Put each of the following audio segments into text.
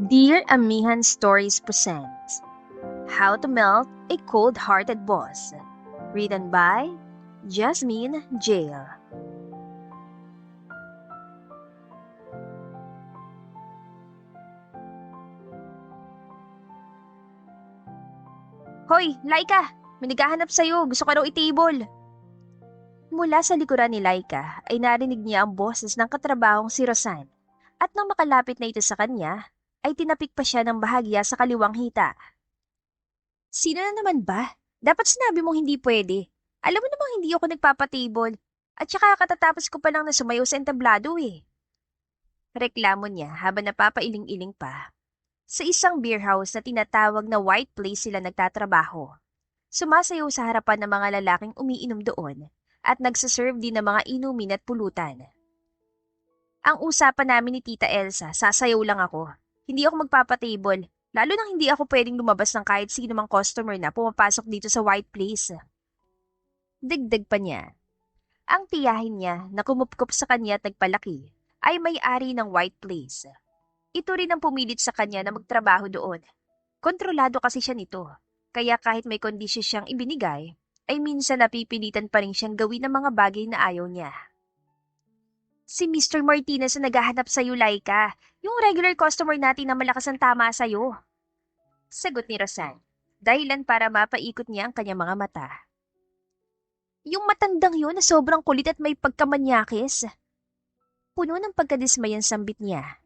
Dear Amihan Stories presents How to Melt a Cold-Hearted Boss. Written by Jasmine Jail. Hoy, Laika! May naghahanap sa'yo. Gusto ka raw i-table. Mula sa likuran ni Laika ay narinig niya ang boses ng katrabahong si Rosan. At nang makalapit na ito sa kanya, ay tinapik pa siya ng bahagya sa kaliwang hita. Sino na naman ba? Dapat sinabi mong hindi pwede. Alam mo namang hindi ako nagpapatable. At saka katatapos ko pa lang na sumayaw sa entablado eh. Reklamo niya habang napapailing-iling pa. Sa isang beer house na tinatawag na White Place sila nagtatrabaho. Sumasayaw sa harapan ng mga lalaking umiinom doon at nagsaserve din ng mga inumin at pulutan. Ang usapan namin ni Tita Elsa, sasayaw lang ako. Hindi ako magpapatable. Lalo nang hindi ako pwedeng lumabas ng kahit sino mang customer na pumapasok dito sa White Place. Dagdag pa niya. Ang tiyahin niya na kumupkup sa kanya at nagpalaki ay may-ari ng White Place. Ito rin ang pumilit sa kanya na magtrabaho doon. Kontrolado kasi siya nito. Kaya kahit may kondisyon siyang ibinigay, ay minsan napipilitan pa rin siyang gawin ang mga bagay na ayaw niya. Si Mr. Martinez na naghahanap sa'yo, Laika. Yung regular customer natin na malakas ang tama sa'yo. Sagot ni Rosan, dahilan para mapaikot niya ang kanyang mga mata. Yung matandang yun na sobrang kulit at may pagkamanyakis. Puno ng pagkadismayan sambit niya.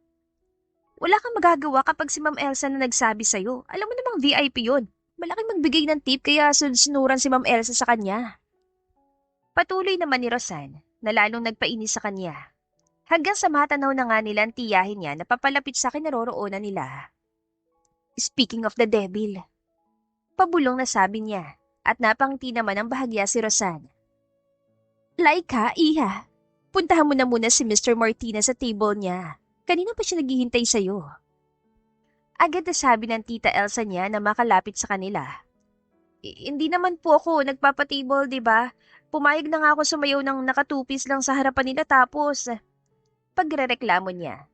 Wala kang magagawa kapag si Ma'am Elsa na nagsabi sa'yo. Alam mo namang VIP yun. Malaking magbigay ng tip kaya sunod-sunuran si Ma'am Elsa sa kanya. Patuloy naman ni Rosan na lalong nagpainis sa kanya. Hanggang sa matanaw na nga nila ang tiyahin niya na papalapit sa kinaroroonan nila. Speaking of the devil. Pabulong na sabi niya at napangiti naman ang bahagya si Rosan. Laika, iha. Puntahan mo na muna si Mr. Martinez sa table niya. Kanina pa siya naghihintay sa'yo. Agad na sabi ng Tita Elsa niya na makalapit sa kanila. Hindi naman po ako nagpapatable, di ba? Pumayag na nga ako sumayaw ng nakatupis lang sa harapan nila tapos... Pagrereklamo niya.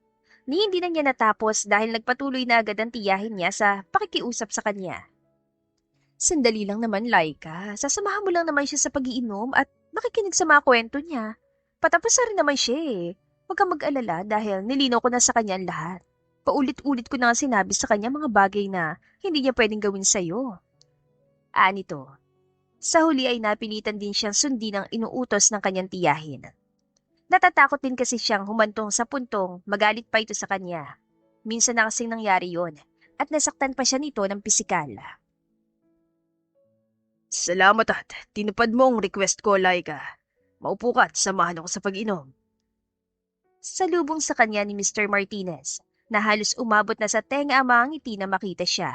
Ni hindi na niya natapos dahil nagpatuloy na agad ang tiyahin niya sa pakikiusap sa kanya. Sandali lang naman, Laika. Sasamahan mo lang naman siya sa pag-iinom at makikinig sa mga kwento niya. Patapos na rin naman siya eh. Huwag kang mag-alala dahil nilinaw ko na sa kanya ang lahat. Paulit-ulit ko na nga sinabi sa kanya mga bagay na hindi niya pwedeng gawin sa'yo. Anito. Sa huli ay napilitan din siyang sundin ang inuutos ng kanyang tiyahin. Natatakot din kasi siyang humantong sa puntong magalit pa ito sa kanya. Minsan na kasing nangyari yon at nasaktan pa siya nito ng pisikal. Salamat at tinupad mo ang request ko, Laika. Maupo ka at samahan ako sa pag-inom. Salubong sa kanya ni Mr. Martinez na halos umabot na sa tenga ang mga ngiti na makita siya.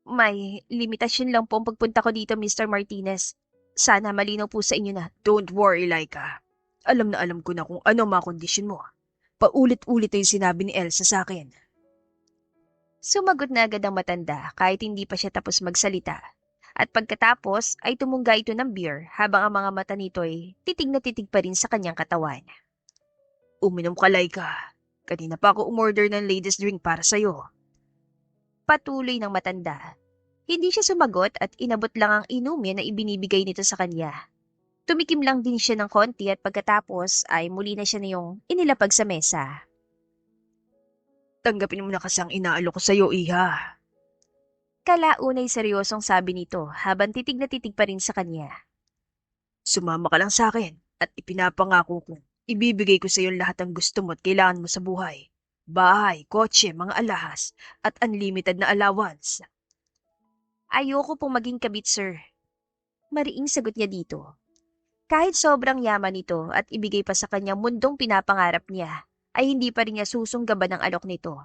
May limitasyon lang po ang pagpunta ko dito, Mr. Martinez. Sana malinaw po sa inyo na. Don't worry, Laika. Alam na alam ko na kung ano mga kondisyon mo. Paulit-ulit na yung sinabi ni Elsa sa akin. Sumagot na agad ang matanda kahit hindi pa siya tapos magsalita. At pagkatapos ay tumungga ito ng beer habang ang mga mata nito ay titig na titig pa rin sa kanyang katawan. Uminom ka, Laika. Kanina pa ako umorder ng latest drink para sa'yo. Patuloy ng matanda. Hindi siya sumagot at inabot lang ang inumin na ibinibigay nito sa kanya. Tumikim lang din siya ng konti at pagkatapos ay muli na siya na yung inilapag sa mesa. Tanggapin mo na kasi ang inaalo ko sa'yo, iha. Kalaunay seryosong sabi nito habang titig na titig pa rin sa kanya. Sumama ka lang sa akin at ipinapangako kong ibibigay ko sa'yo lahat ng gusto mo at kailangan mo sa buhay. Bahay, kotse, mga alahas, at unlimited na allowance. Ayoko pong maging kabit, sir. Mariing sagot niya dito. Kahit sobrang yaman nito at ibigay pa sa kanya mundong pinapangarap niya, ay hindi pa rin niya susunggaban ng alok nito.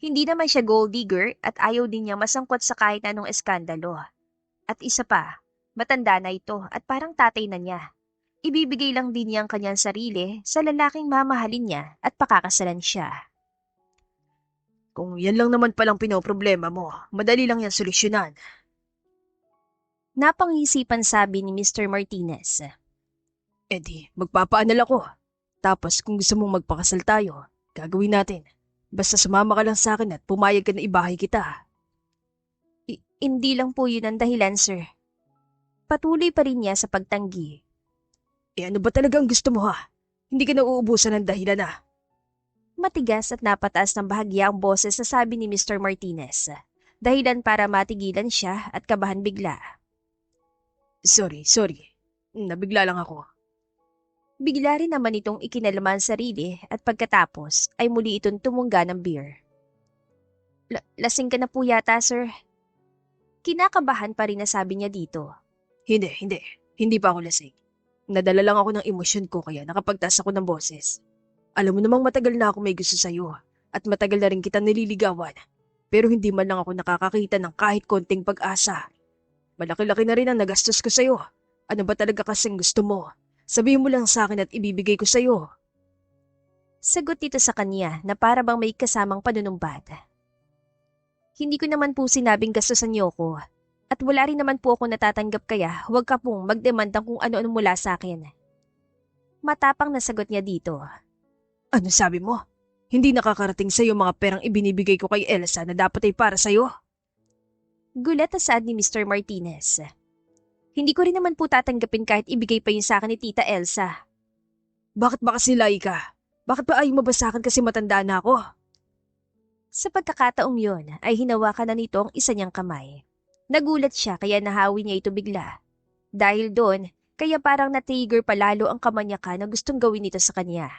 Hindi naman siya gold digger at ayaw din niya masangkot sa kahit anong eskandalo. At isa pa, matanda na ito at parang tatay na niya. Ibibigay lang din niya ang kanyang sarili sa lalaking mamahalin niya at pakakasalan siya. Kung yan lang naman palang pinoproblema mo, madali lang yan solusyonan. Napangisipan sabi ni Mr. Martinez. Magpapaanal ako. Tapos kung gusto mong magpakasal tayo, gagawin natin. Basta sumama ka lang sa akin at pumayag ka na ibahay kita. Hindi lang po yun ang dahilan, sir. Patuloy pa rin niya sa pagtanggi. Ano ba talagang gusto mo ha? Hindi ka na uubusan ng dahilan na. Matigas at napataas ng bahagya ang boses na sabi ni Mr. Martinez. Dahilan para matigilan siya at kabahan bigla. Sorry. Nabigla lang ako. Bigla rin naman itong ikinalaman sarili at pagkatapos ay muli itong tumungga ng beer. Lasing ka na po yata, sir. Kinakabahan pa rin na sabi niya dito. Hindi. Hindi pa ako lasing. Nadala lang ako ng emosyon ko kaya nakapagtaas ako ng boses. Alam mo namang matagal na ako may gusto sa'yo at matagal na rin kita nililigawan. Pero hindi man lang ako nakakakita ng kahit konting pag-asa. Malaki-laki na rin ang nagastos ko sa'yo. Ano ba talaga kasing gusto mo? Sabihin mo lang sa akin at ibibigay ko sa'yo. Sagot dito sa kanya na para bang may kasamang panunumbat. Hindi ko naman po sinabing gastusan niyo ko. At wala rin naman po ako natatanggap kaya huwag ka pong magdemand ng kung ano-ano mula sa akin. Matapang na sagot niya dito. Ano sabi mo? Hindi nakakarating sa'yo mga perang ibinibigay ko kay Elsa na dapat ay para sa'yo? Gulat na saad ni Mr. Martinez. Hindi ko rin naman po tatanggapin kahit ibigay pa yun sa akin ni Tita Elsa. Bakit ba kasi Laika? Bakit ba ayaw mo ba sa akin kasi matanda na ako? Sa pagkakataong yun ay hinawakan na nito ang isa niyang kamay. Nagulat siya kaya nahawi niya ito bigla. Dahil doon, kaya parang na-trigger palalo ang kamanyaka na gustong gawin nito sa kanya.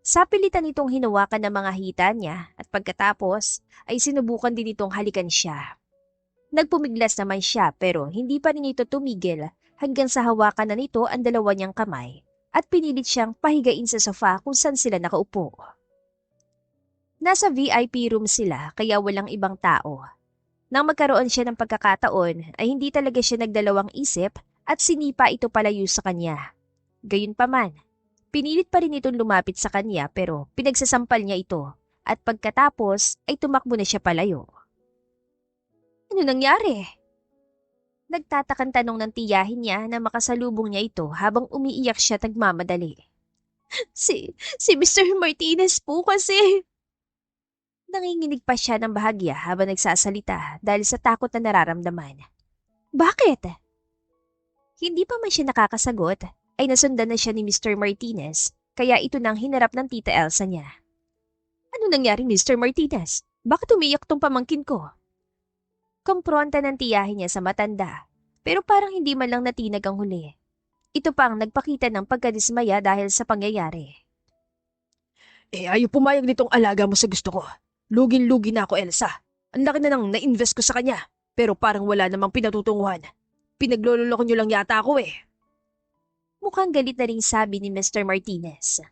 Sa pilitan nitong hinawakan ng mga hita niya at pagkatapos ay sinubukan din itong halikan siya. Nagpumiglas naman siya pero hindi pa rin ito tumigil hanggang sa hawakan na nito ang dalawa niyang kamay at pinilit siyang pahigain sa sofa kung saan sila nakaupo. Nasa VIP room sila kaya walang ibang tao. Nang magkaroon siya ng pagkakataon ay hindi talaga siya nagdalawang isip at sinipa ito palayo sa kanya. Gayunpaman, pinilit pa rin itong lumapit sa kanya pero pinagsasampal niya ito at pagkatapos ay tumakbo na siya palayo. Ano nangyari? Nagtatakang tanong ng tiyahin niya na makasalubong niya ito habang umiiyak siya at nagmamadali. Si Mr. Martinez po kasi. Nanginginig pa siya ng bahagya habang nagsasalita dahil sa takot na nararamdaman. Bakit? Hindi pa man siya nakakasagot ay nasundan na siya ni Mr. Martinez kaya ito nang hinarap ng Tita Elsa niya. Ano nangyari Mr. Martinez? Bakit umiyak tong pamangkin ko? Kumpronta ng tiyahin niya sa matanda pero parang hindi man lang natinag ang huli. Ito pang nagpakita ng pagkadismaya dahil sa pangyayari. Ayaw pumayag nitong alaga mo sa gusto ko. Lugin-lugi na ako, Elsa. Ang laki na nang na-invest ko sa kanya. Pero parang wala namang pinatutunguhan. Pinaglololoko niyo lang yata ako eh. Mukhang galit na rin sabi ni Mr. Martinez.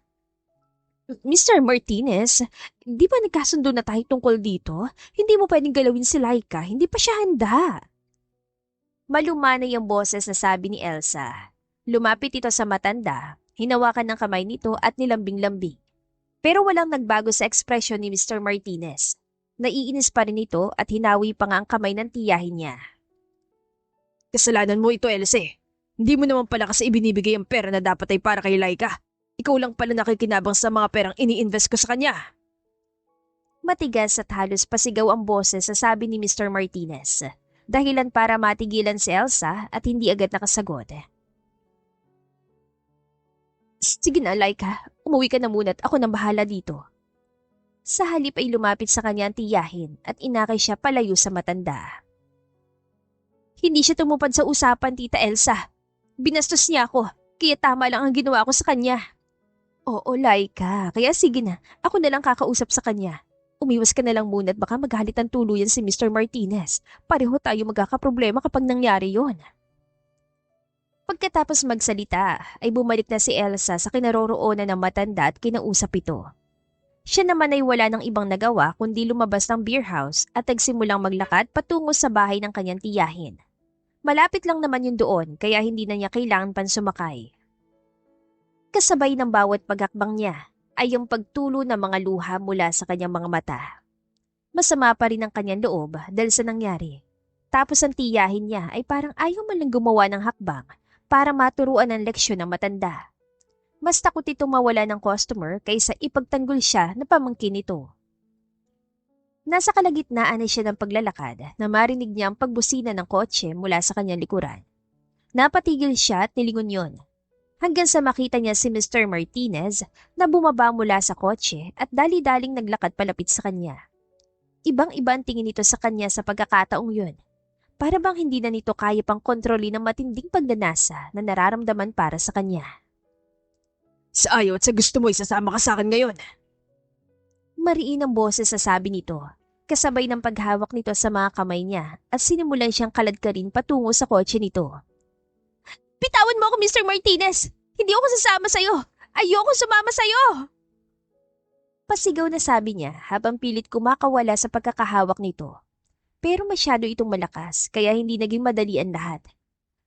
Mr. Martinez, di ba nagkasundo na tayo tungkol dito? Hindi mo pwedeng galawin si Laika, hindi pa siya handa. Malumanay ang boses na sabi ni Elsa. Lumapit ito sa matanda, hinawakan ng kamay nito at nilambing-lambing. Pero walang nagbago sa ekspresyon ni Mr. Martinez. Naiinis pa rin ito at hinawi pa nga ang kamay ng tiyahin niya. Kasalanan mo ito, Elsa. Hindi mo naman pala kasi ibinibigay ang pera na dapat ay para kay Laika. Ikaw lang pala nakikinabang sa mga perang ini-invest ko sa kanya. Matigas at halos pasigaw ang boses sa sabi ni Mr. Martinez. Dahilan para matigilan si Elsa at hindi agad nakasagot. Sige na, Laika. Umuwi ka na muna at ako nang bahala dito. Sa halip ay lumapit sa kanya ang tiyahin at inakay siya palayo sa matanda. Hindi siya tumupad sa usapan, Tita Elsa. Binastos niya ako, kaya tama lang ang ginawa ko sa kanya. Oo, Laika. Kaya sige na, ako na lang kakausap sa kanya. Umiwas ka na lang muna at baka magalit ang tuluyan si Mr. Martinez. Pareho tayo magkakaproblema kapag nangyari yon. Pagkatapos magsalita, ay bumalik na si Elsa sa kinaroroonan ng matanda at kinausap ito. Siya naman ay wala ng ibang nagawa kundi lumabas ng beer house at nagsimulang maglakad patungo sa bahay ng kanyang tiyahin. Malapit lang naman yun doon kaya hindi na niya kailangan pang sumakay. Kasabay ng bawat pagakbang niya ay yung pagtulo ng mga luha mula sa kanyang mga mata. Masama pa rin ang kanyang loob dahil sa nangyari. Tapos ang tiyahin niya ay parang ayaw man lang gumawa ng hakbang para maturuan ng leksyon ng matanda. Mas takot itong mawala ng customer kaysa ipagtanggol siya na pamangkin nito. Nasa kalagitnaan na siya ng paglalakad na marinig niya ang pagbusina ng kotse mula sa kanyang likuran. Napatigil siya at nilingon yon. Hanggang sa makita niya si Mr. Martinez na bumaba mula sa kotse at dali-daling naglakad palapit sa kanya. Ibang-iba ang tingin nito sa kanya sa pagkakataong yun. Para bang hindi na nito kaya pang kontrolin ang matinding pagnanasa na nararamdaman para sa kanya. Sa ayaw at sa gusto mo, isasama ka sa akin ngayon. Mariin ang boses sa sabi nito, kasabay ng paghawak nito sa mga kamay niya at sinimulan siyang kaladkarin patungo sa kotse nito. Bitawan mo ako, Mr. Martinez! Hindi ako sasama sa'yo! Ayoko sumama sa'yo! Pasigaw na sabi niya habang pilit kumakawala sa pagkakahawak nito. Pero masyado itong malakas kaya hindi naging madali ang lahat.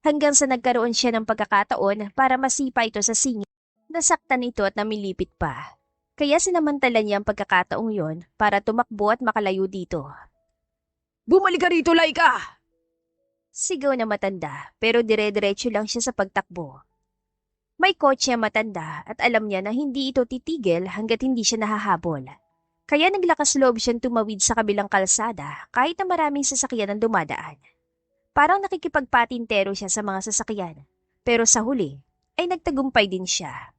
Hanggang sa nagkaroon siya ng pagkakataon para masipa ito sa singit. Nasaktan ito at namilipit pa. Kaya sinamantala niya ang pagkakataong yon para tumakbo at makalayo dito. Bumalik ka rito, Laika! Sigaw na matanda pero dire-diretso lang siya sa pagtakbo. May kotse ang matanda at alam niya na hindi ito titigil hanggat hindi siya nahahabol. Kaya naglakas loob siyang tumawid sa kabilang kalsada kahit na maraming sasakyan ang dumadaan. Parang nakikipagpatintero siya sa mga sasakyan. Pero sa huli ay nagtagumpay din siya.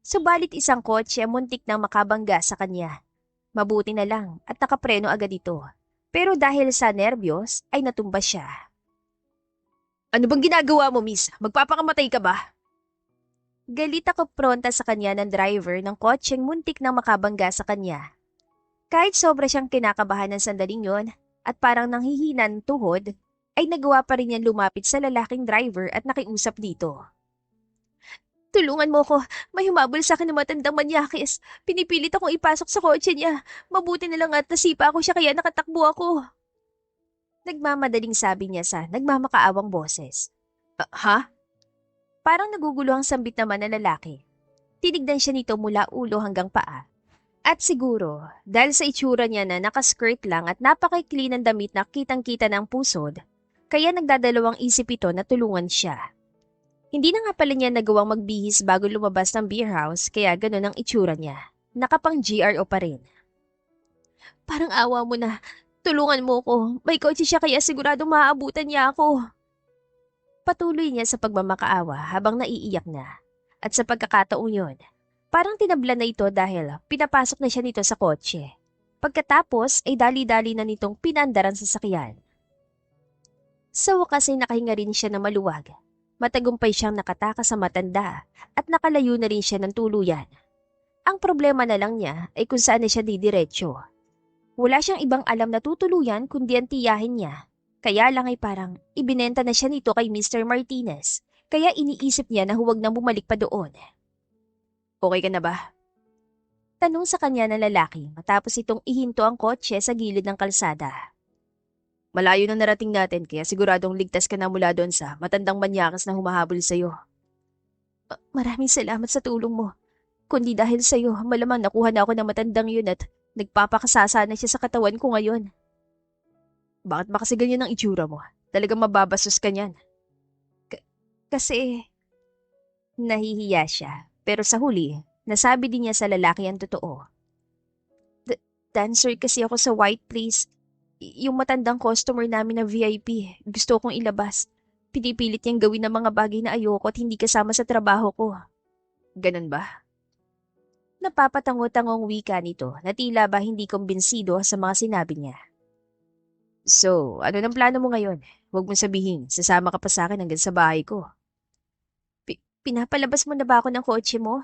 Subalit isang kotse ang muntik nang makabangga sa kanya. Mabuti na lang at nakapreno agad ito. Pero dahil sa nerbiyos ay natumba siya. Ano bang ginagawa mo, miss? Magpapakamatay ka ba? Galit ako pronta sa kanya ng driver ng kotseng muntik nang makabangga sa kanya. Kahit sobra siyang kinakabahan ng sandaling yon at parang nanghihina ng tuhod, ay nagawa pa rin niyang lumapit sa lalaking driver at nakiusap dito. Tulungan mo ko, may humabol sa akin ng matandang manyakis. Pinipilit akong ipasok sa kotse niya. Mabuti na lang at nasipa ako siya kaya nakatakbo ako. Nagmamadaling sabi niya sa nagmamakaawang boses. Ha? Parang nagugulo ang sambit naman ng lalaki. Tinignan siya nito mula ulo hanggang paa. At siguro, dahil sa itsura niya na nakaskirt lang at napakaikli ng damit na kitang-kita ng pusod, kaya nagdadalawang isip ito na tulungan siya. Hindi na nga pala niya nagawang magbihis bago lumabas ng beer house kaya ganun ang itsura niya. Nakapang GRO pa rin. Parang awa mo na. Tulungan mo ko. May kotse siya kaya sigurado maaabutan niya ako. Patuloy niya sa pagmamakaawa habang naiiyak na. At sa pagkakataong yun, parang tinabla na ito dahil pinapasok na siya nito sa kotse. Pagkatapos ay dali-dali na nitong pinandaran sa sakyan. Sa wakas ay nakahinga rin siya na maluwag. Matagumpay siyang nakatakas sa matanda at nakalayo na rin siya ng tuluyan. Ang problema na lang niya ay kung saan na siya didiretso. Wala siyang ibang alam na tutuluyan kundi ang tiyahin niya. Kaya lang ay parang ibinenta na siya nito kay Mr. Martinez. Kaya iniisip niya na huwag nang bumalik pa doon. Okay ka na ba? Tanong sa kanya ng lalaki matapos itong ihinto ang kotse sa gilid ng kalsada. Malayo na narating natin kaya siguradong ligtas ka na mula doon sa matandang manyakas na humahabol sa'yo. Maraming salamat sa tulong mo. Kundi dahil sa'yo, malamang nakuha na ako ng matandang yun at nagpapakasasa na siya sa katawan ko ngayon. Bakit ba kasi ganyan ang itsura mo? Talagang mababasos ka niyan. Kasi nahihiya siya. Pero sa huli, nasabi din niya sa lalaki ang totoo. Dancer kasi ako sa White Place. Yung matandang customer namin na VIP, gusto kong ilabas. Pinipilit niyang gawin ng mga bagay na ayoko at hindi kasama sa trabaho ko. Ganun ba? Napapatango-tangong wika nito na tila ba hindi kumbinsido sa mga sinabi niya. So, ano ng plano mo ngayon? Huwag mong sabihin, sasama ka pa sa akin hanggang sa bahay ko. Pinapalabas mo na ba ako ng kotse mo?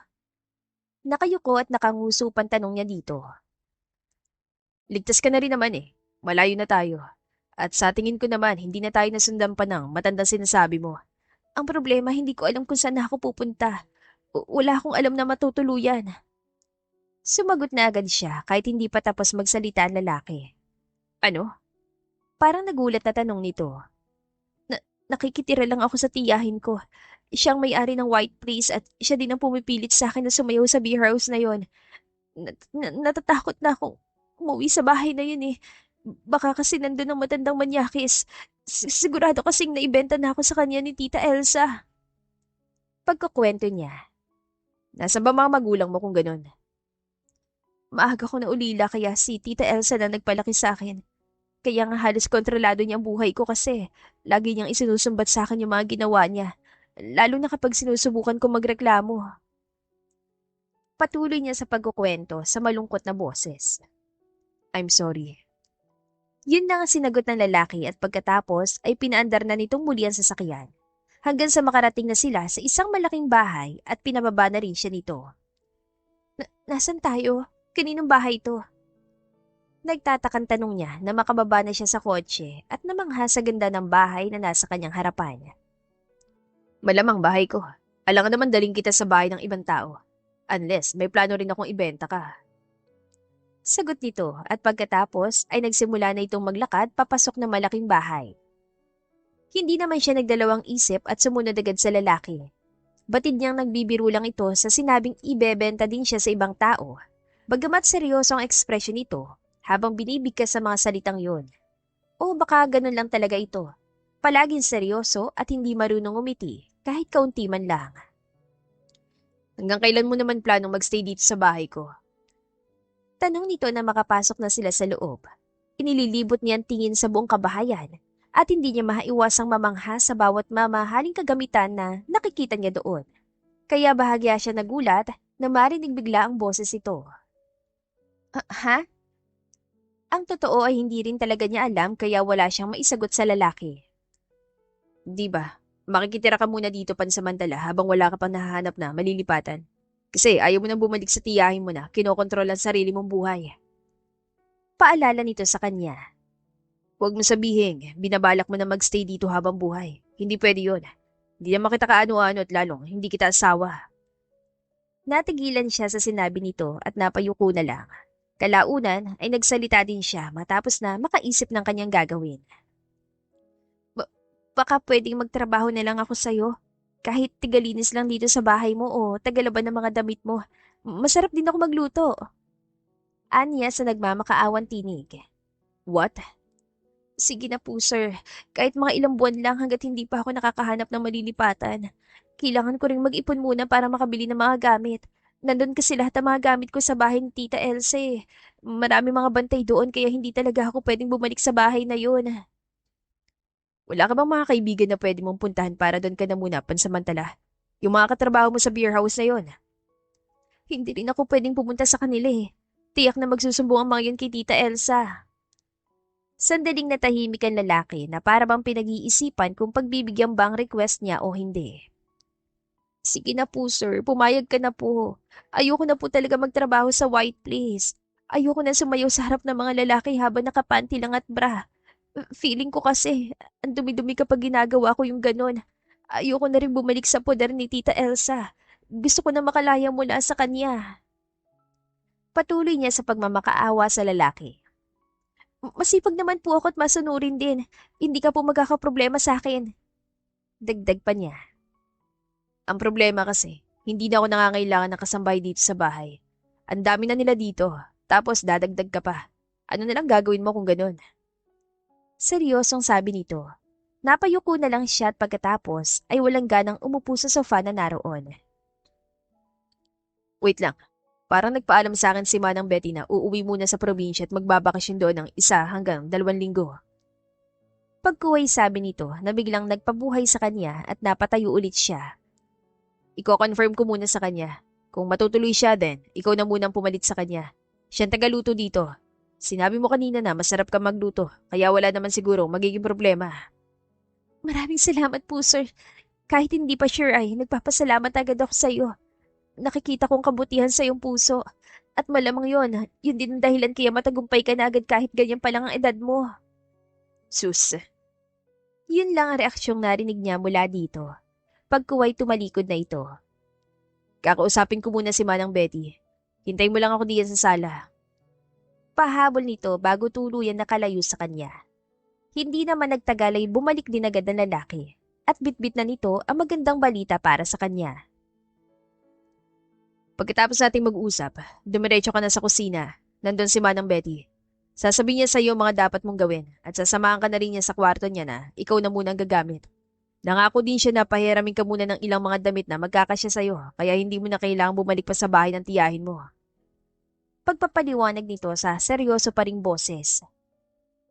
Nakayuko at nakanguso pang tanong niya dito. Ligtas ka na rin naman eh. Malayo na tayo. At sa tingin ko naman, hindi na tayo nasundan pa ng matandang sinasabi mo. Ang problema, hindi ko alam kung saan ako pupunta. Wala akong alam na matutuluyan. Sumagot na agad siya kahit hindi pa tapos magsalita ang lalaki. Ano? Parang nagulat na tanong nito. Nakikitira lang ako sa tiyahin ko. Siyang may-ari ng White Place at siya din ang pumipilit sa akin na sumayaw sa beer house na yon. Natatakot na akong umuwi sa bahay na yun eh. Baka kasi nandun ang matandang manyakis. Sigurado kasing naibenta na ako sa kanya ni Tita Elsa. Pagkukwento niya. Nasa ba mga magulang mo kung ganun? Maaga ko na ulila kaya si Tita Elsa na nagpalaki sa akin. Kaya nga halos kontrolado niya ang buhay ko kasi lagi niyang isinusumbat sa akin yung mga ginawa niya. Lalo na kapag sinusubukan ko magreklamo. Patuloy niya sa pagkukwento sa malungkot na boses. I'm sorry. Yun na ang sinagot ng lalaki at pagkatapos ay pinaandar na nitong muli ang sasakyan. Hanggang sa makarating na sila sa isang malaking bahay at pinababa na rin siya nito. Nasaan tayo? Kaninong bahay ito? Nagtatakang tanong niya na makababa na siya sa kotse at namangha sa ganda ng bahay na nasa kanyang harapan. Malamang bahay ko. Alangan naman daling kita sa bahay ng ibang tao. Unless may plano rin akong ibenta ka. Sagot nito at pagkatapos ay nagsimula na itong maglakad papasok ng malaking bahay. Hindi naman siya nagdalawang isip at sumunod agad sa lalaki. Batid niyang nagbibiro lang ito sa sinabing ibebenta din siya sa ibang tao. Bagamat seryoso ang ekspresyon nito habang binibigkas sa mga salitang yun. O baka ganun lang talaga ito. Palaging seryoso at hindi marunong umiti kahit kaunti man lang. Hanggang kailan mo naman planong magstay dito sa bahay ko? Tanong nito na makapasok na sila sa loob. Inililibot niya ang tingin sa buong kabahayan at hindi niya maiwasang mamangha sa bawat mamahaling kagamitan na nakikita niya doon. Kaya bahagya siya nagulat na marinig bigla ang boses ito. Ha? Ang totoo ay hindi rin talaga niya alam kaya wala siyang maisagot sa lalaki. Di ba? Makikitira ka muna dito pansamantala habang wala ka pang nahahanap na malilipatan. Kasi ayaw mo nang bumalik sa tiyahin mo na kinokontrol ang sarili mong buhay. Paalala nito sa kanya. Huwag mo sabihin, binabalak mo na magstay dito habang buhay. Hindi pwede yun. Hindi naman kita kaano-ano at lalong hindi kita asawa. Natigilan siya sa sinabi nito at napayuko na lang. Kalaunan ay nagsalita din siya matapos na makaisip ng kanyang gagawin. Baka pwedeng magtrabaho na lang ako sa'yo. Kahit tigalinis lang dito sa bahay mo o tagalaban ng mga damit mo. Masarap din ako magluto. Anya sa nagmamakaawan tinig. What? Sige na po sir, kahit mga ilang buwan lang hanggat hindi pa ako nakakahanap ng malilipatan. Kailangan ko ring mag-ipon muna para makabili ng mga gamit. Nandun kasi lahat ng mga gamit ko sa bahay ni Tita Elsa eh. Marami mga bantay doon kaya hindi talaga ako pwedeng bumalik sa bahay na yun. Wala ka bang mga kaibigan na pwede mong puntahan para doon ka na muna pansamantala? Yung mga katrabaho mo sa beer house na yon. Hindi rin ako pwedeng pumunta sa kanila eh. Tiyak na magsusumbong ang mga yun kay Tita Elsa. Sandaling natahimik ang lalaki na para bang pinag-iisipan kung pagbibigyan ba ang request niya o hindi. Sige na po sir, pumayag ka na po. Ayoko na po talaga magtrabaho sa White Place. Ayoko na sumayaw sa harap ng mga lalaki habang nakapanty lang at bra. Feeling ko kasi, ang dumi-dumi kapag ginagawa ko yung ganon. Ayoko na rin bumalik sa poder ni Tita Elsa. Gusto ko na makalaya mula sa kanya. Patuloy niya sa pagmamakaawa sa lalaki. Masipag naman po ako at masunurin din. Hindi ka po magkakaproblema sa akin. Dagdag pa niya. Ang problema kasi, hindi na ako nangangailangan ng kasambay dito sa bahay. Ang dami na nila dito, tapos dadagdag ka pa. Ano na lang gagawin mo kung ganun? Seryosong sabi nito. Napayuko na lang siya at pagkatapos ay walang ganang umupo sa sofa na naroon. Wait lang. Parang nagpaalam sa akin si Manang Betty na uuwi muna sa probinsya at magbabakasyon doon ng 1 hanggang 2 linggo. Pagkuhay sabi nito na biglang nagpabuhay sa kanya at napatayo ulit siya. Iko-confirm ko muna sa kanya. Kung matutuloy siya din, ikaw na munang pumalit sa kanya. Siyang tagaluto dito. Sinabi mo kanina na masarap ka magluto, kaya wala naman siguro magiging problema. Maraming salamat po sir. Kahit hindi pa sure ay nagpapasalamat agad ako sa iyo. Nakikita kong kabutihan sa iyong puso. At malamang yun din ang dahilan kaya matagumpay ka na agad kahit ganyan pa lang ang edad mo. Sus. Yun lang ang reaksyong narinig niya mula dito. Pagkuway tumalikod na ito. Kakausapin ko muna si Manang Betty. Hintay mo lang ako diyan sa sala. Pahabol nito bago tuluyan nakalayo sa kanya. Hindi naman nagtagal ay bumalik din agad ang lalaki at bitbit na nito ang magandang balita para sa kanya. Pagkatapos nating mag-usap, dumiretso ka na sa kusina. Nandun si Manang Betty. Sasabihin niya sa iyo mga dapat mong gawin at sasamahan ka na rin niya sa kwarto niya na ikaw na muna ang gagamit. Nangako din siya na pahiramin ka muna ng ilang mga damit na magkakasya sa iyo kaya hindi mo na kailangang bumalik pa sa bahay ng tiyahin mo. Pagpapaliwanag nito sa seryoso pa ring boses.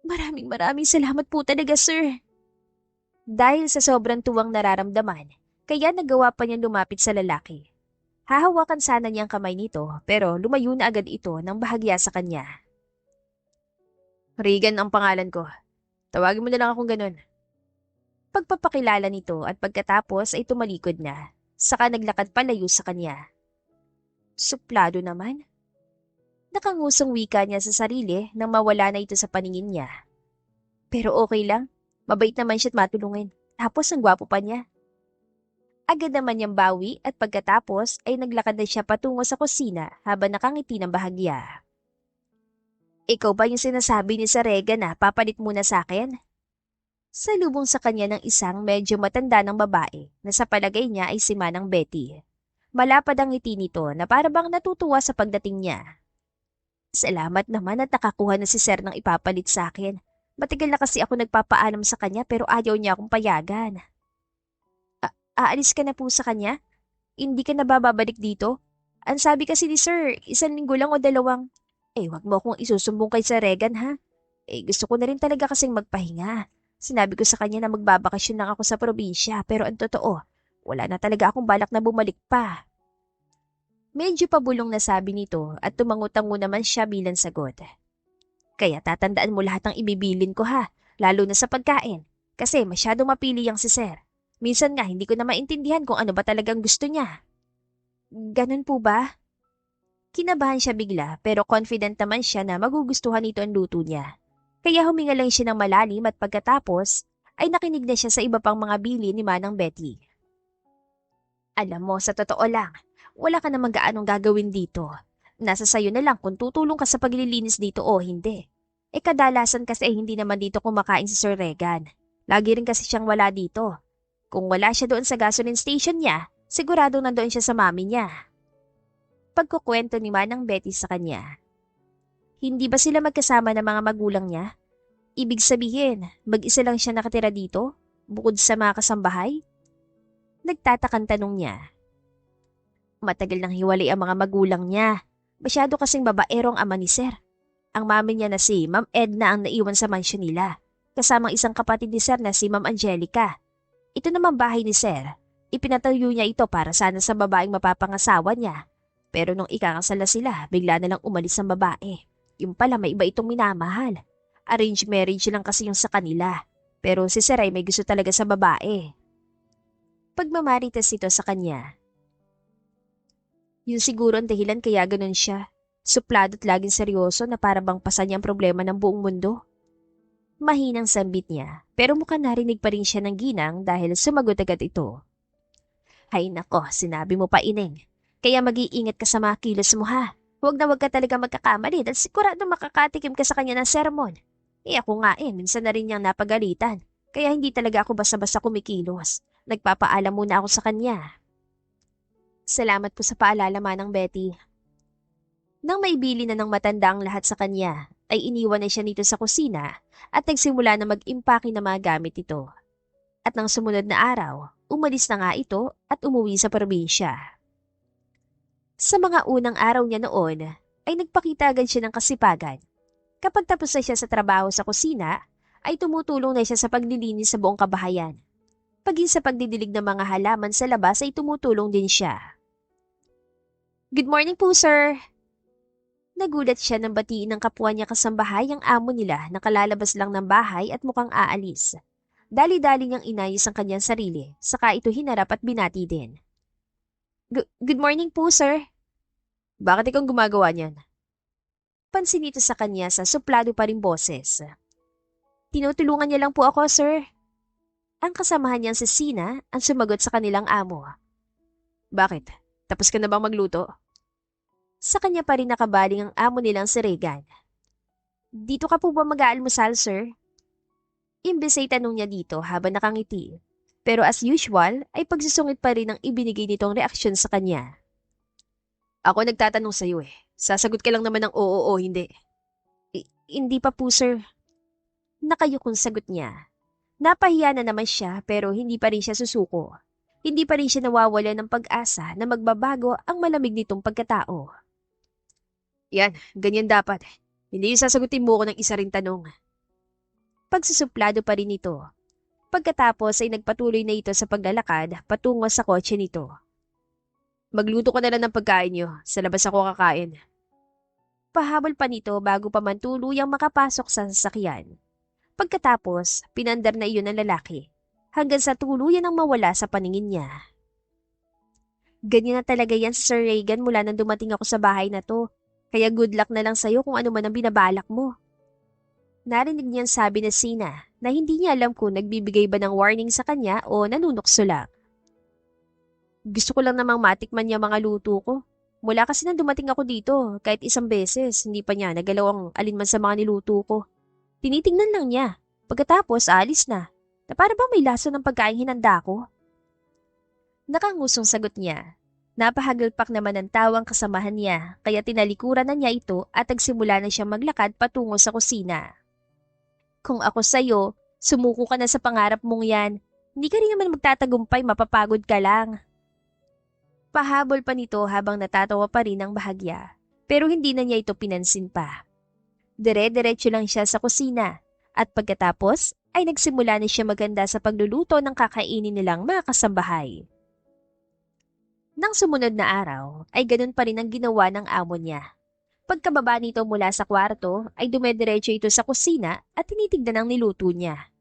Maraming salamat po talaga, sir. Dahil sa sobrang tuwang nararamdaman, kaya nagawa pa niya lumapit sa lalaki. Hahawakan sana niya ang kamay nito pero lumayo na agad ito nang bahagya sa kanya. Regan ang pangalan ko. Tawagin mo na lang akong ganun. Pagpapakilala nito at pagkatapos ay tumalikod na, saka naglakad palayo sa kanya. Suplado naman. Nakangusong wika niya sa sarili nang mawala na ito sa paningin niya. Pero okay lang, mabait naman siya at matulungin. Tapos ang gwapo pa niya. Agad naman niyang bawi at pagkatapos ay naglakad na siya patungo sa kusina habang nakangiti ng bahagya. Ikaw ba yung sinasabi ni Sir Regan na papalit muna sa akin? Salubong sa kanya ng isang medyo matanda ng babae na sa palagay niya ay si Manang Betty. Malapad ang ngiti nito na parabang natutuwa sa pagdating niya. Salamat naman at nakakuha na si Sir ng ipapalit sa akin. Matagal na kasi ako nagpapaalam sa kanya pero ayaw niya akong payagan. Aalis ka na po sa kanya? Hindi ka na bababalik dito? Ang sabi kasi ni Sir, 1 linggo lang o 2. Wag mo akong isusumbong kay Sir Regan ha. Gusto ko na rin talaga kasing magpahinga. Sinabi ko sa kanya na magbabakasyon lang ako sa probinsya pero ang totoo, wala na talaga akong balak na bumalik pa. Medyo pabulong na sabi nito at tumangutango naman siya bilang sagot. Kaya tatandaan mo lahat ng ibibilin ko ha, lalo na sa pagkain. Kasi masyadong mapili yang si Sir. Minsan nga hindi ko na maintindihan kung ano ba talagang gusto niya. Ganun po ba? Kinabahan siya bigla pero confident naman siya na magugustuhan nito ang luto niya. Kaya huminga lang siya ng malalim at pagkatapos ay nakinig na siya sa iba pang mga bili ni Manang Betty. Alam mo, sa totoo lang, wala ka namang gaanong gagawin dito. Nasa sayo na lang kung tutulong ka sa paglilinis dito o hindi. Kadalasan kasi hindi naman dito kumakain si Sir Regan. Lagi rin kasi siyang wala dito. Kung wala siya doon sa gasoline station niya, sigurado nandoon siya sa mami niya. Pagkukwento ni Manang Betty sa kanya. Hindi ba sila magkasama ng mga magulang niya? Ibig sabihin, mag-isa lang siya nakatira dito, bukod sa mga kasambahay? Nagtatakang tanong niya. Matagal nang hiwalay ang mga magulang niya. Masyado kasing babaerong ama ni Sir. Ang mami niya na si Ma'am Edna ang naiwan sa mansyon nila, kasamang isang kapatid ni Sir na si Ma'am Angelica. Ito naman bahay ni Sir. Ipinatayo niya ito para sana sa babaeng mapapangasawa niya. Pero nung ikakasal na sila, bigla na lang umalis ang babae. Yung pala may iba itong minamahal. Arranged marriage lang kasi yung sa kanila. Pero si Sir ay may gusto talaga sa babae. Pagmamarites ito sa kanya. Yun siguro ang dahilan kaya ganun siya. Suplado at laging seryoso na para bang pasa niya ang problema ng buong mundo. Mahinang sambit niya, pero mukhang narinig pa rin siya ng ginang dahil sumagot agad ito. Hay nako, sinabi mo pa Ineng. Kaya mag-iingat ka sa mga kilos mo ha. Huwag na huwag ka talaga magkakamali dahil sigurado makakatikim ka sa kanya ng sermon. Ako nga minsan na rin niyang napagalitan. Kaya hindi talaga ako basta-basta kumikilos. Nagpapaalam muna ako sa kanya. Salamat po sa paalala, Manang Betty. Nang maibili na ng matanda ang lahat sa kanya, ay iniwan na siya nito sa kusina at nagsimula na mag-impake ng mga gamit ito. At nang sumunod na araw, umalis na nga ito at umuwi sa probinsya. Sa mga unang araw niya noon, ay nagpakita agad siya ng kasipagan. Kapag tapos na siya sa trabaho sa kusina, ay tumutulong na siya sa paglilinis sa buong kabahayan. Paging sa pagdidilig ng mga halaman sa labas ay tumutulong din siya. Good morning po, sir. Nagulat siya nang batiin ng kapwa niya kasambahay ang amo nila na kalalabas lang ng bahay at mukhang aalis. Dali-dali niyang inayos ang kanyang sarili, saka ito hinarap at binati din. Good morning po, sir. Bakit ikaw gumagawa niyan? Pansin ito sa kanya sa suplado pa ring boses. Tinutulungan niya lang po ako, sir. Ang kasamahan niyang si Sina ang sumagot sa kanilang amo. Bakit? Tapos ka na bang magluto? Sa kanya pa rin nakabaling ang amo nilang si Regan. Dito ka po ba mag-aalmusal, sir? Imbes ay tanong niya dito habang nakangiti. Pero as usual ay pagsusungit pa rin ang ibinigay nitong reaksyon sa kanya. Ako nagtatanong sa'yo Sasagot ka lang naman ng oo o hindi. Hindi pa po, sir. Nakayukong sagot niya. Napahiya na naman siya pero hindi pa rin siya susuko. Hindi pa rin siya nawawala ng pag-asa na magbabago ang malamig nitong pagkatao. Yan, ganyan dapat. Hindi yung sasagutin mo ko ng isa ring tanong. Pagsusuplado pa rin ito. Pagkatapos ay nagpatuloy na ito sa paglalakad patungo sa kotse nito. Magluto ka na lang ng pagkain nyo. Sa labas ako kakain. Pahabol pa nito bago pa man tuluyang makapasok sa sasakyan. Pagkatapos, pinandar na iyon ng lalaki hanggang sa tuluyan ang mawala sa paningin niya. Ganyan na talaga yan si Sir Reagan mula nang dumating ako sa bahay na to. Kaya good luck na lang sa'yo kung ano man ang binabalak mo. Narinig niyang sabi na Sina na hindi niya alam kung nagbibigay ba ng warning sa kanya o nanunukso lang. Gusto ko lang namang matikman niya mga luto ko. Mula kasi nang dumating ako dito, kahit isang beses, hindi pa niya nagalaw ang alinman sa mga niluto ko. Tinitingnan lang niya. Pagkatapos, alis na. Na para bang may laso ng pagkain hinanda ko? Nakangusong sagot niya. Napahagalpak naman ang tawang kasamahan niya, kaya tinalikuran na niya ito at nagsimula na siyang maglakad patungo sa kusina. Kung ako sa'yo, sumuko ka na sa pangarap mong yan. Hindi ka rin naman magtatagumpay, mapapagod ka lang. Pahabol pa nito habang natatawa pa rin ang bahagya, pero hindi na niya ito pinansin pa. Dire-diretso lang siya sa kusina at pagkatapos ay nagsimula na siya maganda sa pagluluto ng kakainin nilang mga kasambahay. Nang sumunod na araw ay ganun pa rin ang ginawa ng amo niya. Pagkababa nito mula sa kwarto ay dumediretso ito sa kusina at tinitignan ang niluto niya.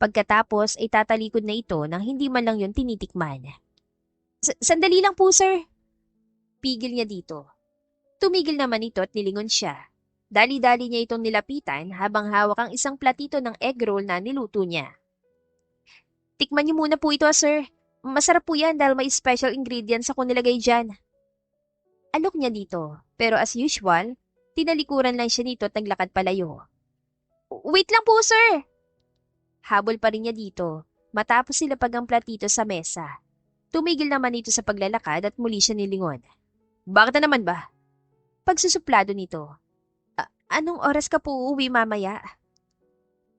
Pagkatapos ay tatalikod na ito nang hindi man lang yon tinitikman. Sandali lang po, sir. Pigil niya dito. Tumigil naman ito at nilingon siya. Dali-dali niya itong nilapitan habang hawak ang isang platito ng egg roll na niluto niya. Tikman niyo muna po ito, sir. Masarap po yan dahil may special ingredients ako nilagay dyan. Alok niya dito, pero as usual, tinalikuran lang siya nito at naglakad palayo. Wait lang po, sir! Habol pa rin niya dito, matapos silapag ang platito sa mesa. Tumigil naman ito sa paglalakad at muli siya nilingon. Bakit na naman ba? Pagsusuplado nito. Anong oras ka po uuwi mamaya?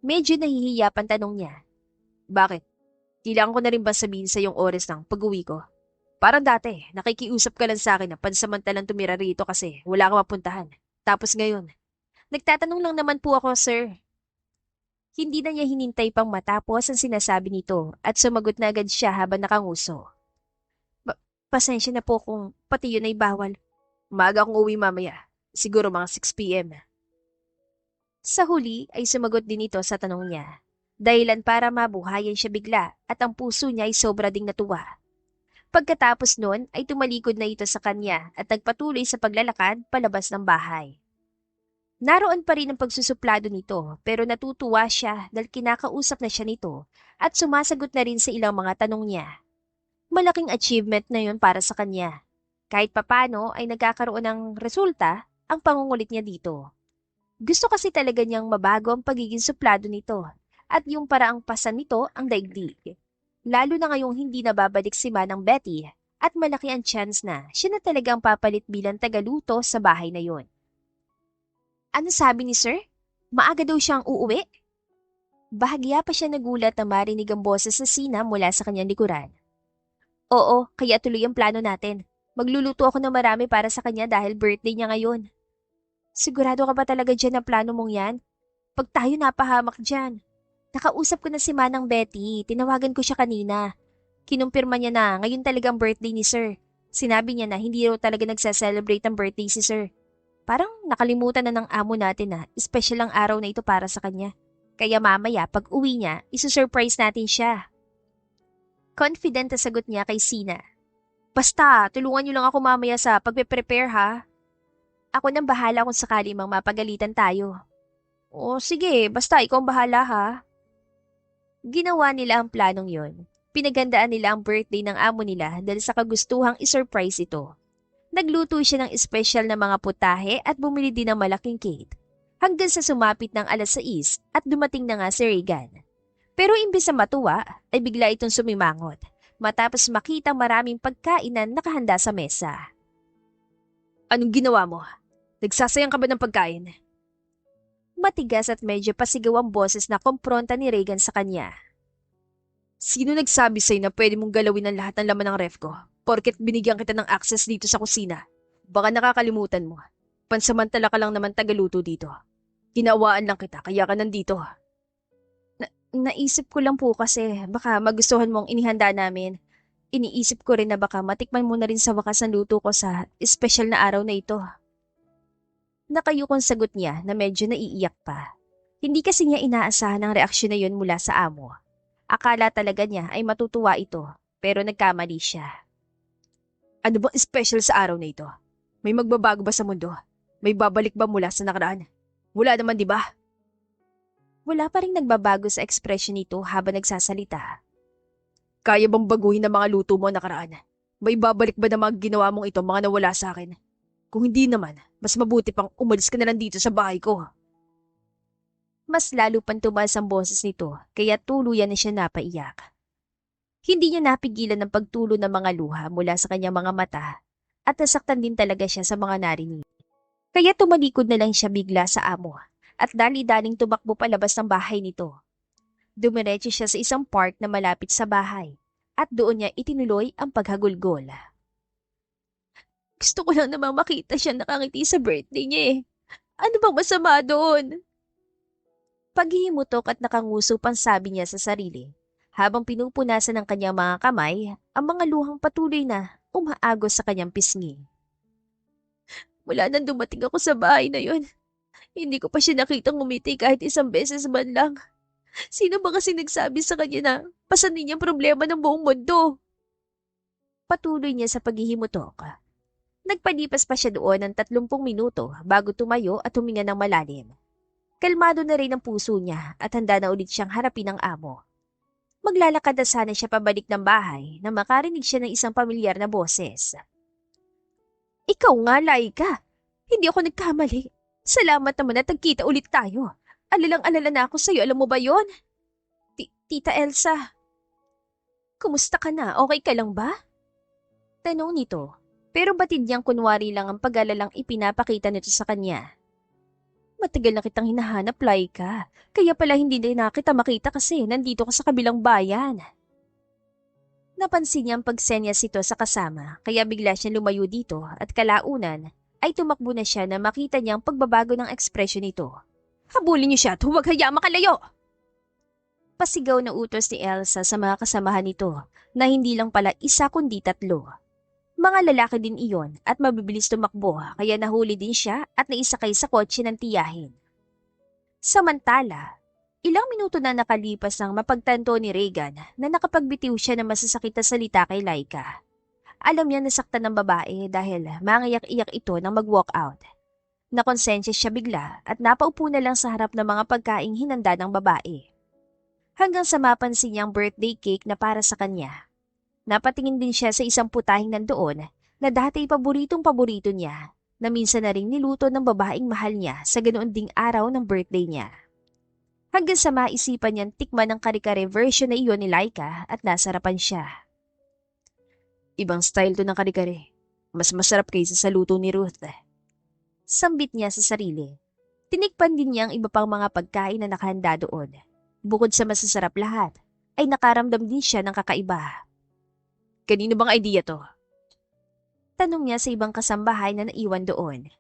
Medyo nahihiya pang tanong niya. Bakit? Kailangan ko na rin ba sabihin sa yung oras ng pag-uwi ko? Parang dati, nakikiusap ka lang sa akin na pansamantalang tumira rito kasi wala kang mapuntahan. Tapos ngayon, nagtatanong lang naman po ako, sir. Hindi na niya hinintay pang matapos ang sinasabi nito at sumagot na agad siya habang nakanguso. Pasensya na po kung pati yun ay bawal. Maaga akong uwi mamaya. Siguro mga 6 p.m. Sa huli ay sumagot din ito sa tanong niya. Dahilan para mabuhayan siya bigla at ang puso niya ay sobra ding natuwa. Pagkatapos nun ay tumalikod na ito sa kanya at nagpatuloy sa paglalakad palabas ng bahay. Naroon pa rin ang pagsusuplado nito pero natutuwa siya dahil kinakausap na siya nito at sumasagot na rin sa ilang mga tanong niya. Malaking achievement na yun para sa kanya. Kahit papano ay nagkakaroon ng resulta ang pangungulit niya dito. Gusto kasi talaga niyang mabago ang pagiging suplado nito at yung paraang pasan nito ang daigdig. Lalo na ngayong hindi nababalik si Manang Betty at malaki ang chance na siya na talagang papalit bilang tagaluto sa bahay na yon. Ano sabi ni sir? Maaga daw siyang uuwi? Bahagya pa siya nagulat na marinig ang boses sa Sina mula sa kanyang likuran. Oo, kaya tuloy ang plano natin. Magluluto ako ng marami para sa kanya dahil birthday niya ngayon. Sigurado ka ba talaga dyan na plano mong yan? Pag tayo napahamak dyan. Nakausap ko na si Manang Betty, tinawagan ko siya kanina. Kinumpirma niya na ngayon talaga ang birthday ni sir. Sinabi niya na hindi raw talaga nagsa-celebrate ang birthday si sir. Parang nakalimutan na ng amo natin na espesyal ang araw na ito para sa kanya. Kaya mamaya pag uwi niya, isusurprise natin siya. Confident na sagot niya kay Sina. Basta, tulungan niyo lang ako mamaya sa pagpe-prepare ha. Ako nang bahala kung sakali mang mapagalitan tayo. O sige, basta ikaw ang bahala ha. Ginawa nila ang planong yon. Pinagandaan nila ang birthday ng amo nila dahil sa kagustuhang isurprise ito. Nagluto siya ng espesyal na mga putahe at bumili din ng malaking cake. Hanggang sa sumapit ng alas 6 at dumating na nga si Reagan. Pero imbes na matuwa, ay bigla itong sumimangot matapos makita maraming pagkain na nakahanda sa mesa. Anong ginawa mo? Nagsasayang ka ba ng pagkain? Matigas at medyo pasigaw ang boses na kompronta ni Reagan sa kanya. Sino nagsabi sa'yo na pwede mong galawin ang lahat ng laman ng ref ko? Porket binigyan kita ng access dito sa kusina. Baka nakakalimutan mo. Pansamantala ka lang naman tagaluto dito. Ginawaan lang kita kaya ka nandito. Naisip ko lang po kasi baka magustuhan mong inihanda namin. Iniisip ko rin na baka matikman mo na rin sa wakas ang luto ko sa espesyal na araw na ito. Nakayukong sagot niya na medyo naiiyak pa. Hindi kasi niya inaasahan ang reaksyon na yun mula sa amo. Akala talaga niya ay matutuwa ito, pero nagkamali siya. Ano bang special sa araw na ito? May magbabago ba sa mundo? May babalik ba mula sa nakaraan? Wala naman, di ba? Wala pa rin nagbabago sa ekspresyon nito habang nagsasalita. Kaya bang baguhin ang mga luto mo nakaraan? May babalik ba na mga ginawa mong ito mga nawala sa akin? Kung hindi naman, mas mabuti pang umalis ka na lang dito sa bahay ko. Mas lalo pang tumaas ang boses nito, kaya tuluyan na siya napaiyak. Hindi niya napigilan ang pagtulo ng mga luha mula sa kanyang mga mata at nasaktan din talaga siya sa mga narinig. Kaya tumalikod na lang siya bigla sa amo at dali-daling tumakbo palabas ng bahay nito. Dumiretso siya sa isang park na malapit sa bahay at doon niya itinuloy ang paghagulgol. Gusto ko lang namang makita siya nakangiti sa birthday niya eh. Ano bang masama doon? Paghihimutok at nakanguso pang sabi niya sa sarili. Habang pinupunasan ng kanyang mga kamay, ang mga luhang patuloy na umaagos sa kanyang pisngi. Mula nang dumating ako sa bahay na yon, hindi ko pa siya nakitang ngumiti kahit isang beses man lang. Sino ba kasi nagsabi sa kanya na pasanin niyang problema ng buong mundo? Patuloy niya sa paghihimutok. Nagpalipas pa siya doon ng 30 minuto bago tumayo at huminga ng malalim. Kalmado na rin ang puso niya at handa na ulit siyang harapin ng amo. Maglalakad na sana siya pabalik ng bahay na makarinig siya ng isang pamilyar na boses. Ikaw nga, Laika. Hindi ako nagkamali. Salamat naman at nagkita ulit tayo. Alalang-alala na ako sa'yo, alam mo ba yon? Tita Elsa. Kumusta ka na? Okay ka lang ba? Tanong nito, pero batid niyang kunwari lang ang pag-alalang ipinapakita nito sa kanya. Matagal na kitang hinahanap, Laika. Kaya pala hindi din na kita makita kasi nandito ka sa kabilang bayan. Napansin niya ang pagsenyas ito sa kasama kaya bigla siyang lumayo dito at kalaunan ay tumakbo na siya na makita niya ang pagbabago ng ekspresyon nito. Habulin niyo siya at huwag hayaan makalayo! Pasigaw na utos ni Elsa sa mga kasamahan nito na hindi lang pala isa kundi 3. Mga lalaki din iyon at mabibilis tumakbo kaya nahuli din siya at naisakay sa kotse ng tiyahin. Samantala, ilang minuto na nakalipas nang mapagtanto ni Regan na nakapagbitiw siya ng masasakit na salita kay Laika. Alam niya nasaktan ng babae dahil mangiyak-iyak ito nang mag-walk out. Nakonsensya siya bigla at napaupo na lang sa harap ng mga pagkaing hinanda ng babae. Hanggang sa mapansin niyang birthday cake na para sa kanya. Napatingin din siya sa isang putahing nandoon na dati paboritong-paborito niya na minsan na ring niluto ng babaeng mahal niya sa ganoon ding araw ng birthday niya. Hanggang sa maisipan niyang tikman ng kare-kare version na iyon ni Laika at nasarapan siya. Ibang style to ng kare-kare. Mas masarap kaysa sa luto ni Ruth. Sambit niya sa sarili. Tinikpan din niya ang iba pang mga pagkain na nakahanda doon. Bukod sa masasarap lahat, ay nakaramdam din siya ng kakaiba. Kanino bang idea to? Tanong niya sa ibang kasambahay na naiwan doon.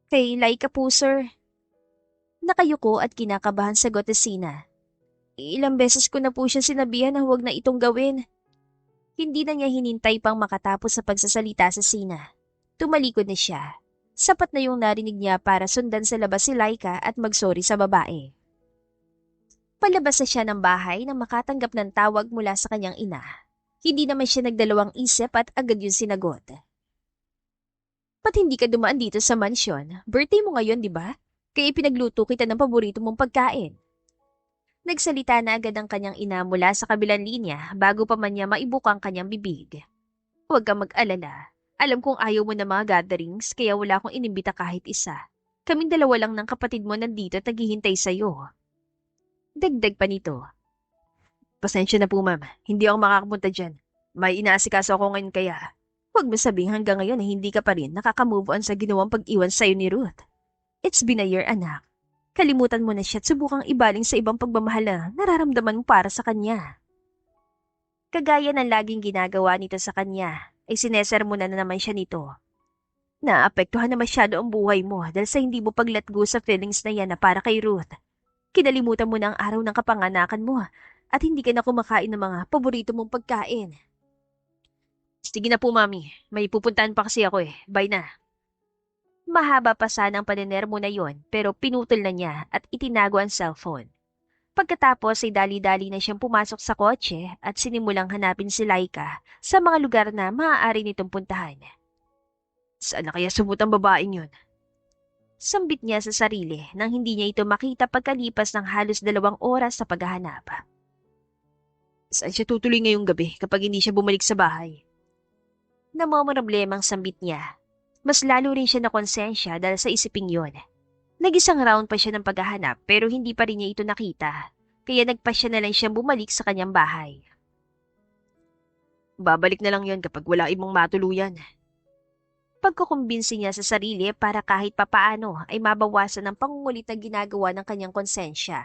Kay Laika po, sir. Nakayuko at kinakabahan sagot ni Sina. Ilang beses ko na po siya sinabihan na huwag na itong gawin. Hindi na niya hinintay pang makatapos sa pagsasalita sa Sina. Tumalikod na siya. Sapat na yung narinig niya para sundan sa labas si Laika at magsorry sa babae. Palabas na siya ng bahay nang makatanggap ng tawag mula sa kanyang ina. Hindi naman siya nagdalawang isip at agad yung sinagot. Ba't hindi ka dumaan dito sa mansyon? Birthday mo ngayon, di ba? Kaya pinagluto kita ng paborito mong pagkain. Nagsalita na agad ang kanyang ina mula sa kabilang linya bago pa man niya maibukang kanyang bibig. Huwag kang mag-alala. Alam kong ayaw mo ng mga gatherings kaya wala akong inimbita kahit isa. Kaming dalawa lang ng kapatid mo nandito at naghihintay sa'yo. Dagdag pa nito. Pasensya na po, ma'am. Hindi ako makakapunta dyan. May inaasikaso ako ngayon kaya. Huwag mo sabing hanggang ngayon hindi ka pa rin nakaka-move on sa ginawang pag-iwan sa'yo ni Ruth. It's been a year, anak. Kalimutan mo na siya at subukang ibaling sa ibang pagmamahal na nararamdaman mo para sa kanya. Kagaya ng laging ginagawa nito sa kanya, ay sinesermonan na naman siya nito. Naapektuhan na masyado ang buhay mo dahil sa hindi mo paglatgo sa feelings na yan na para kay Ruth. Kinalimutan mo na ang araw ng kapanganakan mo at hindi ka na kumakain ng mga paborito mong pagkain. Sige na po, Mami. May pupuntahan pa kasi ako eh. Bye na. Mahaba pa sana ang panenermo na yon pero pinutol na niya at itinago ang cellphone. Pagkatapos ay dali-dali na siyang pumasok sa kotse at sinimulang hanapin si Laika sa mga lugar na maaari nitong puntahan. Saan na kaya sumut ang babaeng yun? Sambit niya sa sarili nang hindi niya ito makita pagkalipas ng halos 2 oras sa paghahanap. Saan siya tutuloy ngayong gabi kapag hindi siya bumalik sa bahay? Namomroblemang sambit niya. Mas lalo rin siya nakonsensya dahil sa isiping yon. Nag-isang round pa siya ng paghahanap pero hindi pa rin niya ito nakita, kaya nagpasya na lang siyang bumalik sa kanyang bahay. Babalik na lang yon kapag wala ibang matuluyan. Pagkukumbinsi niya sa sarili para kahit papaano ay mabawasan ang pangungulit na ginagawa ng kanyang konsensya.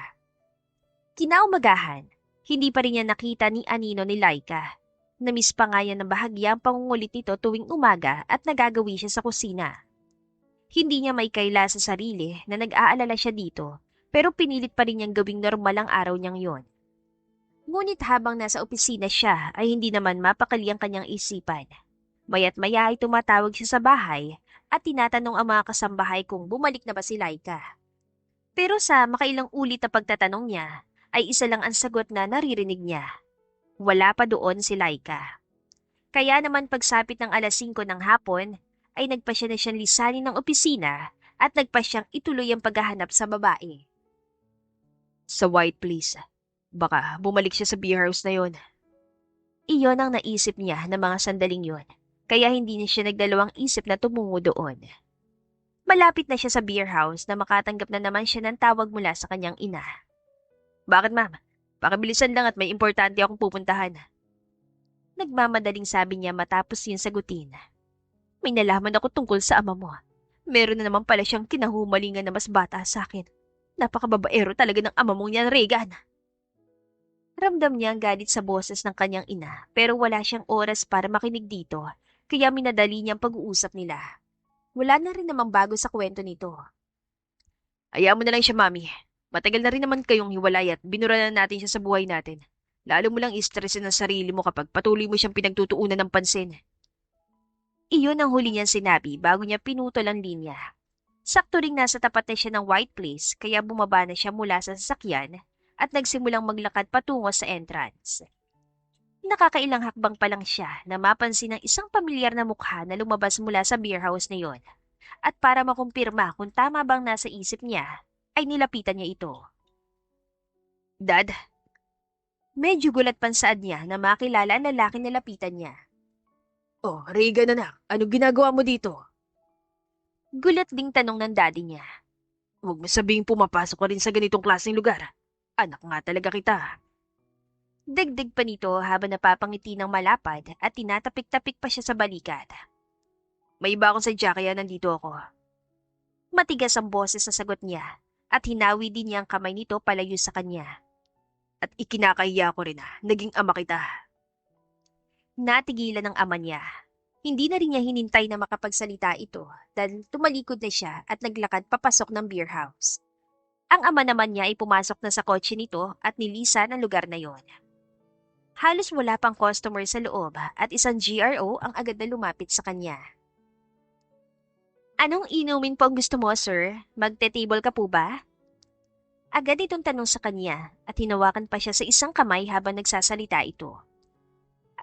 Kinaumagahan, hindi pa rin niya nakita ni Anino ni Laika. Namiss pa nga yan ng bahagya ang pangungulit nito tuwing umaga at nagagawi siya sa kusina. Hindi niya may kaila sa sarili na nag-aalala siya dito, pero pinilit pa rin niyang gawing normal ang araw niyang yon. Ngunit habang nasa opisina siya ay hindi naman mapakali ang kanyang isipan. Maya't maya ay tumatawag siya sa bahay at tinatanong ang mga kasambahay kung bumalik na ba si Laika. Pero sa makailang ulit na pagtatanong niya, ay isa lang ang sagot na naririnig niya. Wala pa doon si Laika. Kaya naman pagsapit ng alas 5 ng hapon, ay nagpasya na siyang lisanin ng opisina at nagpasyang ituloy ang paghahanap sa babae. Sa White Place. Baka bumalik siya sa beer house na yon. Iyon ang naisip niya na mga sandaling yon, kaya hindi niya siya nagdalawang isip na tumungo doon. Malapit na siya sa beer house na makatanggap na naman siya ng tawag mula sa kanyang ina. Bakit ma'am? Pakibilisan lang at may importante akong pupuntahan. Nagmamadaling sabi niya matapos yun sagutin. May nalaman ako tungkol sa ama mo. Meron na naman pala siyang kinahumalingan na mas bata sa akin. Napakababaero talaga ng ama mong niyan, Regan. Ramdam niya ang galit sa boses ng kanyang ina pero wala siyang oras para makinig dito kaya minadali niyang pag-uusap nila. Wala na rin namang bago sa kwento nito. Hayaan mo na lang siya, Mami. Matagal na rin naman kayong hiwalay at binura na natin siya sa buhay natin. Lalo mo lang istresin ang sarili mo kapag patuloy mo siyang pinagtutuunan ng pansin. Iyon ang huli niyang sinabi bago niya pinutol ang linya. Sakto ring nasa tapat na siya ng White Place kaya bumaba na siya mula sa sasakyan at nagsimulang maglakad patungo sa entrance. Nakakailang hakbang pa lang siya na mapansin ng isang pamilyar na mukha na lumabas mula sa beer house na yon. At para makumpirma kung tama bang nasa isip niya, ay nilapitan niya ito. Dad? Medyo gulat pansaad niya na makilala ang lalaki na lapitan niya. Oh, Regan anak, anong ginagawa mo dito? Gulat ding tanong ng daddy niya. Huwag mo sabihing pumapasok ka rin sa ganitong klaseng lugar. Anak nga talaga kita. Dagdag pa nito habang napapangiti ng malapad at tinatapik-tapik pa siya sa balikat. May iba akong sadya kaya nandito ako. Matigas ang boses sa sagot niya at hinawi din niya ang kamay nito palayo sa kanya. At ikinakahiya ko rin naging ama kita. Natigilan ng ama niya. Hindi na rin niya hinintay na makapagsalita ito dahil tumalikod na siya at naglakad papasok ng beer house. Ang ama naman niya ay pumasok na sa kotse nito at nilisan ang lugar na yon. Halos wala pang customer sa loob at isang GRO ang agad na lumapit sa kanya. Anong inumin po ang gusto mo, sir? Magte-table ka po ba? Agad itong tanong sa kanya at hinawakan pa siya sa isang kamay habang nagsasalita ito.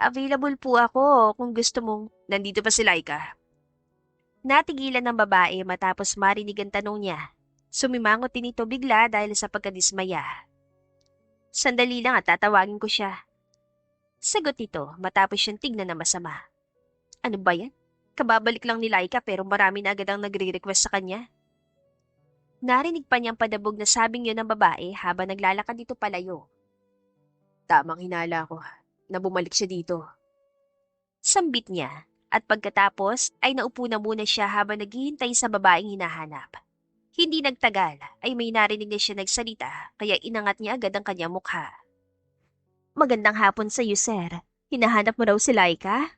Available po ako kung gusto mong... Nandito pa si Laika. Natigilan ng babae matapos marinig ang tanong niya. Sumimangot din ito bigla dahil sa pagkadismaya. Sandali lang at tatawagin ko siya. Sagot ito matapos siyang tignan na masama. Ano ba yan? Kababalik lang ni Laika pero marami na agad ang nagre-request sa kanya. Narinig pa niyang padabog na sabing yun ng babae habang naglalakad dito palayo. Tamang hinala ko na bumalik siya dito. Sambit niya at pagkatapos ay naupo na muna siya habang naghihintay sa babaeng hinahanap. Hindi nagtagal ay may narinig na siya nagsalita kaya inangat niya agad ang kanyang mukha. Magandang hapon sa iyo, sir. Hinahanap mo raw si Laika?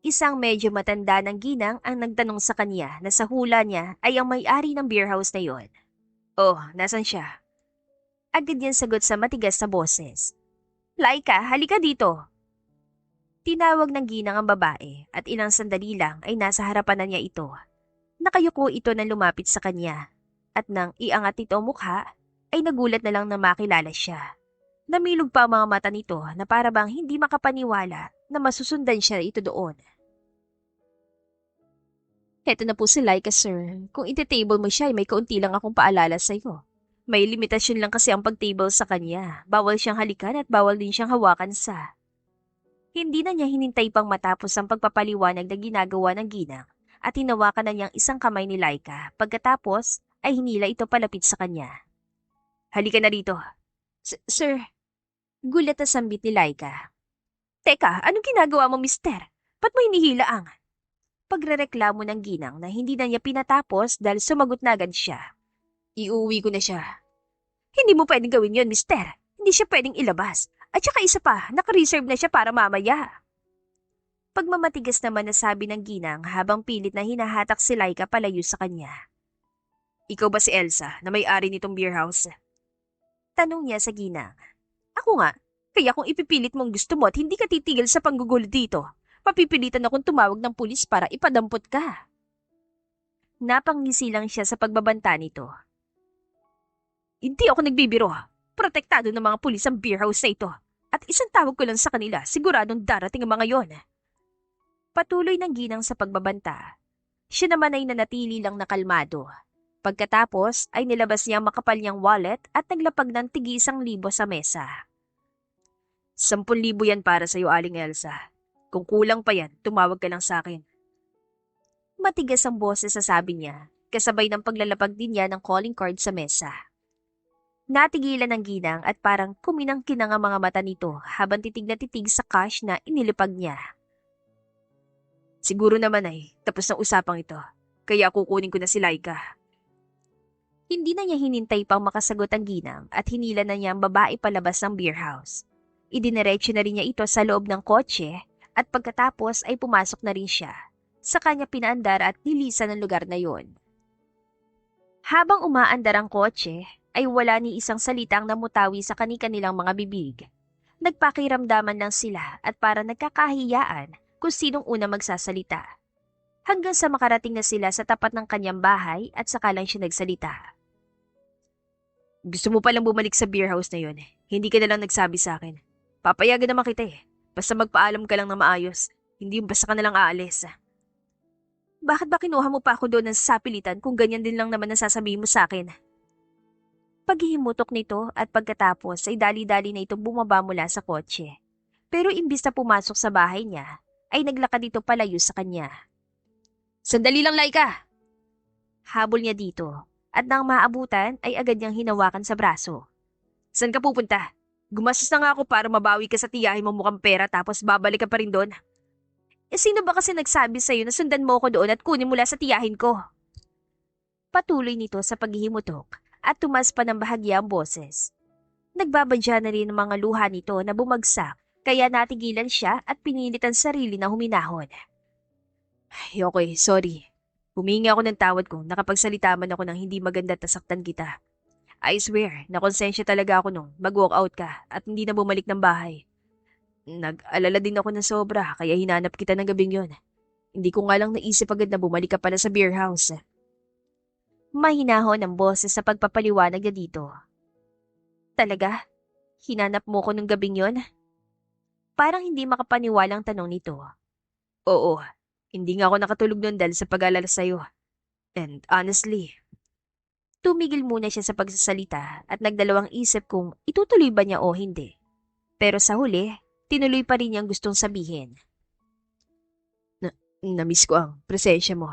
Isang medyo matanda ng ginang ang nagtanong sa kanya na sa hula niya ay ang may-ari ng beer house na yon. Oh, nasan siya? Agad niyang sagot sa matigas na boses. Laika, halika dito. Tinawag ng ginang ang babae at ilang sandali lang ay nasa harapan na niya ito. Nakayuko ito nang lumapit sa kanya at nang iangat nito ang mukha ay nagulat na lang na makilala siya. Namilog pa ang mga mata nito na para bang hindi makapaniwala na masusundan siya ito doon. Heto na po si Laika, sir. Kung iti-table mo siya ay may kaunti lang akong paalala sa'yo. May limitasyon lang kasi ang pag-table sa kanya. Bawal siyang halikan at bawal din siyang hawakan sa... Hindi na niya hinintay pang matapos ang pagpapaliwanag na ginagawa ng ginang at hinawakan na niyang isang kamay ni Laika. Pagkatapos ay hinila ito palapit sa kanya. Halika na rito. Sir, gulat na sambit ni Laika. Teka, anong ginagawa mo, mister? Ba't mo hinihila ang... Pagrereklamo ng ginang na hindi na niya pinatapos dahil sumagot na agad siya. Iuwi ko na siya. Hindi mo pwedeng gawin yon, mister. Hindi siya pwedeng ilabas. At saka isa pa, naka-reserve na siya para mamaya. Pagmamatigas naman na sabi ng ginang habang pilit na hinahatak si Laika palayo sa kanya. Ikaw ba si Elsa na may-ari nitong beer house? Tanong niya sa ginang. Ako nga, kaya kung ipipilit mong gusto mo at hindi ka titigil sa panggugulo dito, papipilitan akong tumawag ng pulis para ipadampot ka. Napangisi lang siya sa pagbabanta nito. Hindi ako nagbibiro. Protektado ng mga pulis ang beer house na ito. At isang tawag ko lang sa kanila, siguradong darating ang mga yon. Patuloy ng ginang sa pagbabanta. Siya naman ay nanatili lang nakalmado. Pagkatapos ay nilabas niya ang makapal niyang wallet at naglapag ng tig-1,000 sa mesa. 10,000 yan para sa'yo, Aling Elsa. Kung kulang pa yan, tumawag ka lang sa akin. Matigas ang boses sa sabi niya, kasabay ng paglalapag din niya ng calling card sa mesa. Natigilan ng ginang at parang kuminang-kinang ang mga mata nito habang titig na titig sa cash na inilipag niya. Siguro naman ay tapos ng usapang ito, kaya kukunin ko na si Laika. Hindi na niya hinintay pang makasagot ang ginang at hinila na niya ang babae palabas ng beer house. Idiniretso na rin niya ito sa loob ng kotse at pagkatapos ay pumasok na rin siya. Sa kanya pinaandar at nilisan ng lugar na yon. Habang umaandar ang kotse, ay wala ni isang salitang namutawi sa kani-kanilang mga bibig. Nagpakiramdaman lang sila at para nagkakahiyaan kung sinong una magsasalita. Hanggang sa makarating na sila sa tapat ng kanyang bahay at saka lang siya nagsalita. Gusto mo palang bumalik sa beer house na yon, hindi ka na lang nagsabi sa akin. Papayagan naman kita eh, basta magpaalam ka lang na maayos, hindi yung basta ka na lang aalis. Bakit ba kinuha mo pa ako doon ng sapilitan kung ganyan din lang naman ang sasabihin mo sa akin? Paghihimutok nito at pagkatapos ay dali-dali na itong bumaba mula sa kotse. Pero imbis na pumasok sa bahay niya, ay naglakad ito palayo sa kanya. Sandali lang, Laika! Habol niya dito at nang maabutan ay agad niyang hinawakan sa braso. Saan ka pupunta? Gumastos na nga ako para mabawi ka sa tiyahin mo mukhang pera tapos babalik ka pa rin doon. Sino ba kasi nagsabi sa'yo na sundan mo ako doon at kunin mula sa tiyahin ko? Patuloy nito sa paghihimutok at tumas pa ng bahagya ang boses. Nagbabadya na rin ang mga luha nito na bumagsak kaya natigilan siya at pinilit ang sarili na huminahon. Ay, okay, sorry. Humingi ako ng tawad kung nakapagsalita man ako ng hindi maganda at nasaktan kita. I swear, nakonsensya talaga ako nung mag-walk out ka at hindi na bumalik ng bahay. Nag-alala din ako ng sobra kaya hinanap kita ng gabing yon. Hindi ko nga lang naisip agad na bumalik ka pala sa beer house. Mahinahon ang boses sa pagpapaliwanag niya dito. Talaga? Hinanap mo ko nung gabing yon? Parang hindi makapaniwalang tanong nito. Oo, hindi nga ako nakatulog noon dahil sa pag-alala sa'yo. And honestly, tumigil muna siya sa pagsasalita at nagdalawang isip kung itutuloy ba niya o hindi. Pero sa huli, tinuloy pa rin niyang gustong sabihin. Na-miss ko ang presensya mo,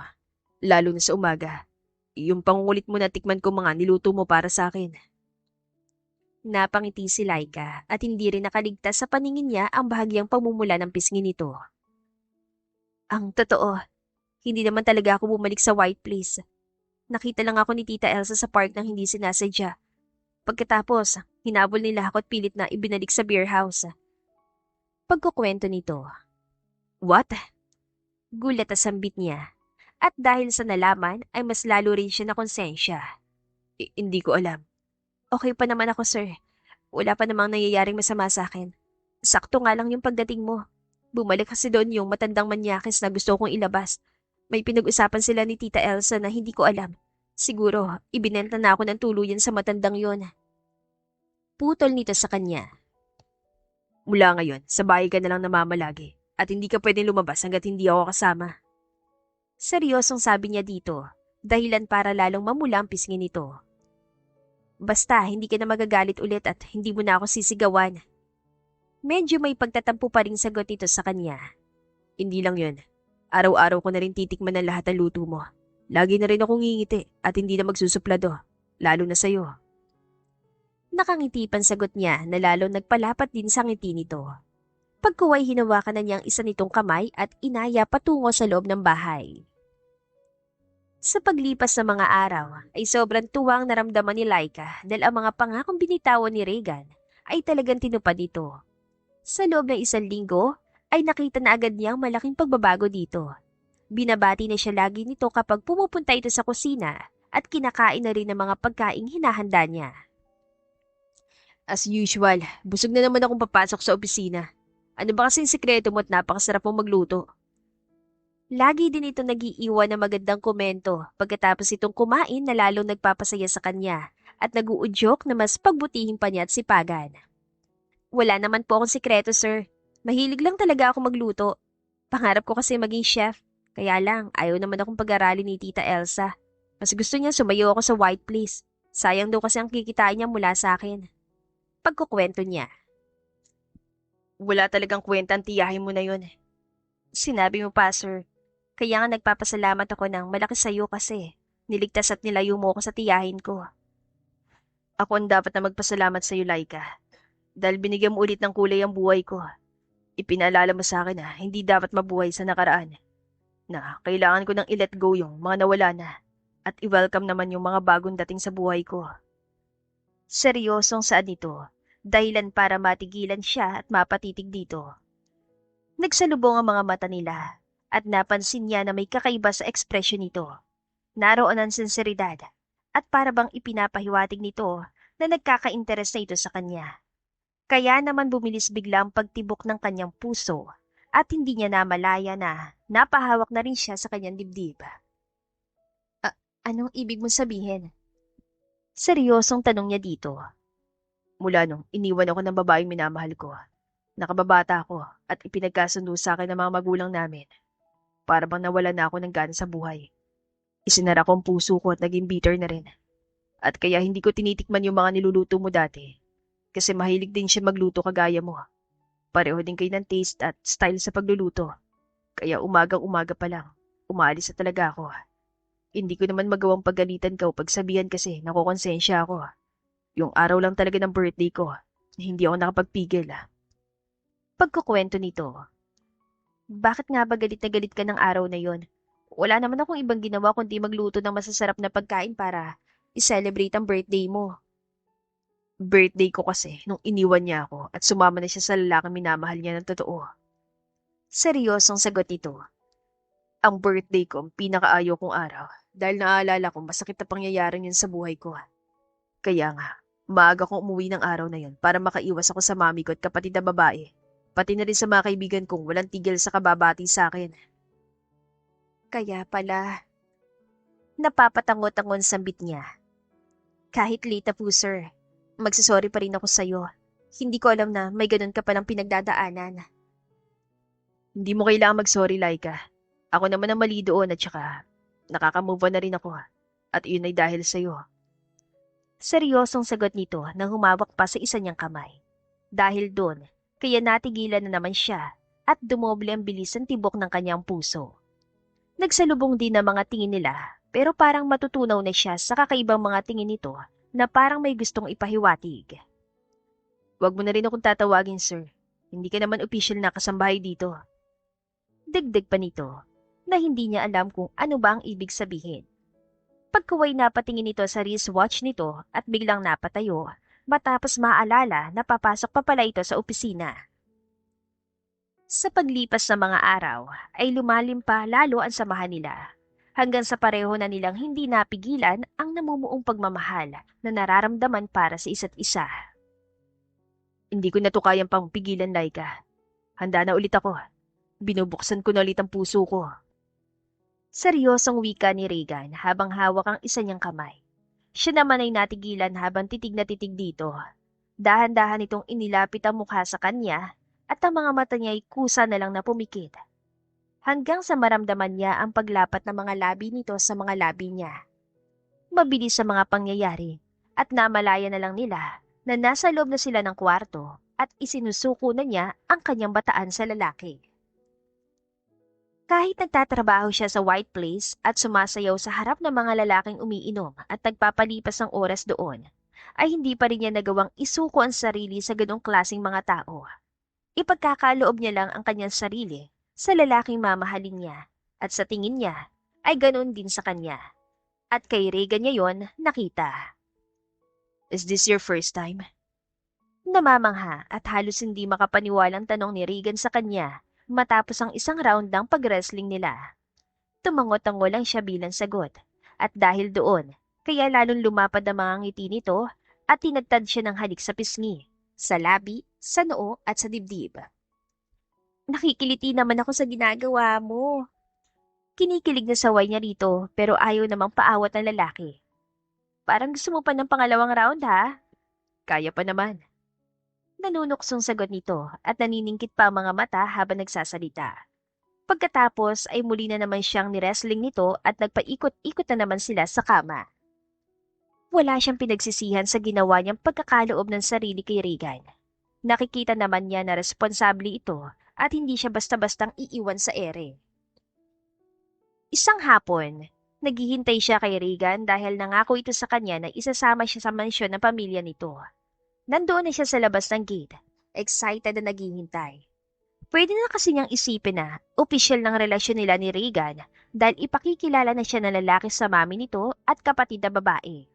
lalo na sa umaga. Yung pangungulit mo na tikman ko mga niluto mo para sa akin. Napangiti si Laika at hindi rin nakaligtas sa paningin niya ang bahagyang pamumula ng pisngi nito. Ang totoo, hindi naman talaga ako bumalik sa White Place. Nakita lang ako ni Tita Elsa sa park nang hindi sinasadya. Pagkatapos, hinabol nila ako at pilit na ibinalik sa beer house. Pagkukwento nito. What? Gulat at sambit niya. At dahil sa nalaman ay mas lalo rin siya na konsensya. Hindi ko alam. Okay pa naman ako, sir. Wala pa namang nangyayaring masama sa akin. Sakto nga lang yung pagdating mo. Bumalik kasi doon yung matandang manyakis na gusto kong ilabas. May pinag-usapan sila ni Tita Elsa na hindi ko alam. Siguro, ibinenta na ako ng tuluyan sa matandang yon. Putol nito sa kanya. Mula ngayon, sa bahay ka na lang namamalagi at hindi ka pwedeng lumabas hanggat hindi ako kasama. Seryosong sabi niya dito, dahilan para lalong mamula ang pisngi nito. Basta, hindi ka na magagalit ulit at hindi mo na ako sisigawan. Medyo may pagtatampo pa rin sagot nito sa kanya. Hindi lang yun. Araw-araw ko na rin titikman ng lahat ng luto mo. Lagi na rin akong ngingiti at hindi na magsusuplado, lalo na sa'yo. Nakangiti pang sagot niya na lalo nagpalapat din sa ngiti nito. Pagkuway hinawakan na niya ang isa nitong kamay at inaya patungo sa loob ng bahay. Sa paglipas ng mga araw ay sobrang tuwang naramdaman ni Laika dahil ang mga pangakong binitawan ni Regan ay talagang tinupad dito. Sa loob ng 1 linggo ay nakita na agad niya ang malaking pagbabago dito. Binabati na siya lagi nito kapag pumupunta ito sa kusina at kinakain na rin ng mga pagkaing hinahanda niya. As usual, busog na naman akong papasok sa opisina. Ano ba kasing sikreto mo at napakasarap mong magluto? Lagi din ito nag-iiwan ng magandang komento pagkatapos itong kumain na lalong nagpapasaya sa kanya at nag-uudyok na mas pagbutihin pa niya at sipagan. Wala naman po akong sikreto, sir. Mahilig lang talaga ako magluto. Pangarap ko kasi maging chef. Kaya lang, ayaw naman akong pag-aralin ni Tita Elsa. Mas gusto niya sumayo ako sa White Place. Sayang daw kasi ang kikitain niya mula sa akin. Pagkukwento niya. Wala talagang kwenta ang tiyahin mo na yun. Sinabi mo pa, sir. Kaya nga nagpapasalamat ako ng malaki sa'yo kasi niligtas at nilayo mo ako sa tiyahin ko. Ako ang dapat na magpasalamat sa'yo, Laika. Dahil binigyan mo ulit ng kulay ang buhay ko. Ipinaalala mo sa akin na hindi dapat mabuhay sa nakaraan. Na kailangan ko nang i-let go yung mga nawala na. At i-welcome naman yung mga bagong dating sa buhay ko. Seryosong saan ito, dahilan para matigilan siya at mapatitig dito. Nagsalubong ang mga mata nila at napansin niya na may kakaiba sa ekspresyon nito. Naroon ang sinseridad at para bang ipinapahiwatig nito na nagkaka-interes na ito sa kanya. Kaya naman bumilis bigla ang pagtibok ng kanyang puso at hindi niya namalaya na napahawak na rin siya sa kanyang dibdib. Anong ibig mong sabihin? Seryosong tanong niya dito. Mula nung iniwan ako ng babaeng minamahal ko, nakababata ako at ipinagkasundo sa akin ng mga magulang namin. Para bang nawala na ako ng gana sa buhay. Isinara ko ang puso ko at naging bitter na rin. At kaya hindi ko tinitikman yung mga niluluto mo dati. Kasi mahilig din siya magluto kagaya mo. Pareho din kayo ng taste at style sa pagluluto. Kaya umagang-umaga pa lang, umaalis na talaga ako. Hindi ko naman magawang paggalitan ka o pagsabihan kasi nakukonsensya ako. Yung araw lang talaga ng birthday ko, hindi ako nakapagpigil. Pagkukwento nito. Bakit nga ba galit na galit ka ng araw na yon? Wala naman akong ibang ginawa kundi magluto ng masasarap na pagkain para i-celebrate ang birthday mo. Birthday ko kasi nung iniwan niya ako at sumama na siya sa lalaking minamahal niya ng totoo. Seryosong sagot nito. Ang birthday ko ang pinakaayaw kong araw dahil naaalala kong masakit na pangyayaring yun sa buhay ko. Kaya nga, maaga kong umuwi ng araw na yun para makaiwas ako sa mami ko at kapatid na babae. Pati na rin sa mga kaibigan kong walang tigil sa kababati sa akin. Kaya pala, napapatangot-tangon sambit niya. Kahit late na po, sir. Magsasorry pa rin ako sa'yo. Hindi ko alam na may ganun ka palang pinagdadaanan. Hindi mo kailangang mag-sorry, Laika. Ako naman ang mali doon at saka nakaka-move on na rin ako. At iyon ay dahil sa'yo. Seryosong sagot nito nang humawak pa sa isa niyang kamay. Dahil doon, kaya natigilan na naman siya at dumoble ang bilis ng tibok ng kanyang puso. Nagsalubong din ang mga tingin nila pero parang matutunaw na siya sa kakaibang mga tingin nito na parang may gustong ipahiwatig. Huwag mo na rin akong tatawagin, sir. Hindi ka naman official na kasambahay dito. Dagdag pa nito na hindi niya alam kung ano ba ang ibig sabihin. Pagkuway napatingin nito sa wristwatch nito at biglang napatayo matapos maalala na papasok pa pala ito sa opisina. Sa paglipas ng mga araw, ay lumalim pa lalo ang samahan nila. Hanggang sa pareho na nilang hindi napigilan ang namumuong pagmamahal na nararamdaman para sa isa't isa. Hindi ko na to kayang pang pigilan, Laika. Handa na ulit ako. Binubuksan ko na ulit ang puso ko. Seryosong wika ni Regan habang hawak ang isa niyang kamay. Siya naman ay natigilan habang titig na titig dito. Dahan-dahan itong inilapit ang mukha sa kanya at ang mga mata niya ay kusa na lang na pumikit. Hanggang sa maramdaman niya ang paglapat ng mga labi nito sa mga labi niya. Mabilis sa mga pangyayari at namalaya na lang nila na nasa loob na sila ng kwarto at isinusuko na niya ang kanyang bataan sa lalaki. Kahit nagtatrabaho siya sa White Place at sumasayaw sa harap ng mga lalaking umiinom at nagpapalipas ng oras doon, ay hindi pa rin niya nagawang isuko ang sarili sa ganong klaseng mga tao. Ipagkakaloob niya lang ang kanyang sarili sa lalaking mamahalin niya at sa tingin niya ay ganoon din sa kanya. At kay Regan niya yon nakita. Is this your first time? Namamangha at halos hindi makapaniwalang tanong ni Regan sa kanya matapos ang isang round ng pag-wrestling nila. Tumangot-tango lang siya bilang sagot at dahil doon, kaya lalong lumapad ang mga ngiti nito at tinagtad siya ng halik sa pisngi, sa labi, sa noo at sa dibdib. Nakikiliti naman ako sa ginagawa mo. Kinikilig na saway niya rito pero ayaw namang paawat ng lalaki. Parang gusto mo pa ng pangalawang round ha? Kaya pa naman. Nanunuksong sagot nito at naniningkit pa ang mga mata habang nagsasalita. Pagkatapos ay muli na naman siyang ni-wrestling nito at nagpaikot-ikot na naman sila sa kama. Wala siyang pinagsisihan sa ginawa niyang pagkakaloob ng sarili kay Regan. Nakikita naman niya na responsable ito at hindi siya basta-bastang iiwan sa ere. Isang hapon, naghihintay siya kay Regan dahil nangako ito sa kanya na isasama siya sa mansyon ng pamilya nito. Nandoon na siya sa labas ng gate, excited na naghihintay. Pwede na kasi niyang isipin na opisyal ng relasyon nila ni Regan dahil ipakikilala na siya ng lalaki sa mami nito at kapatid na babae.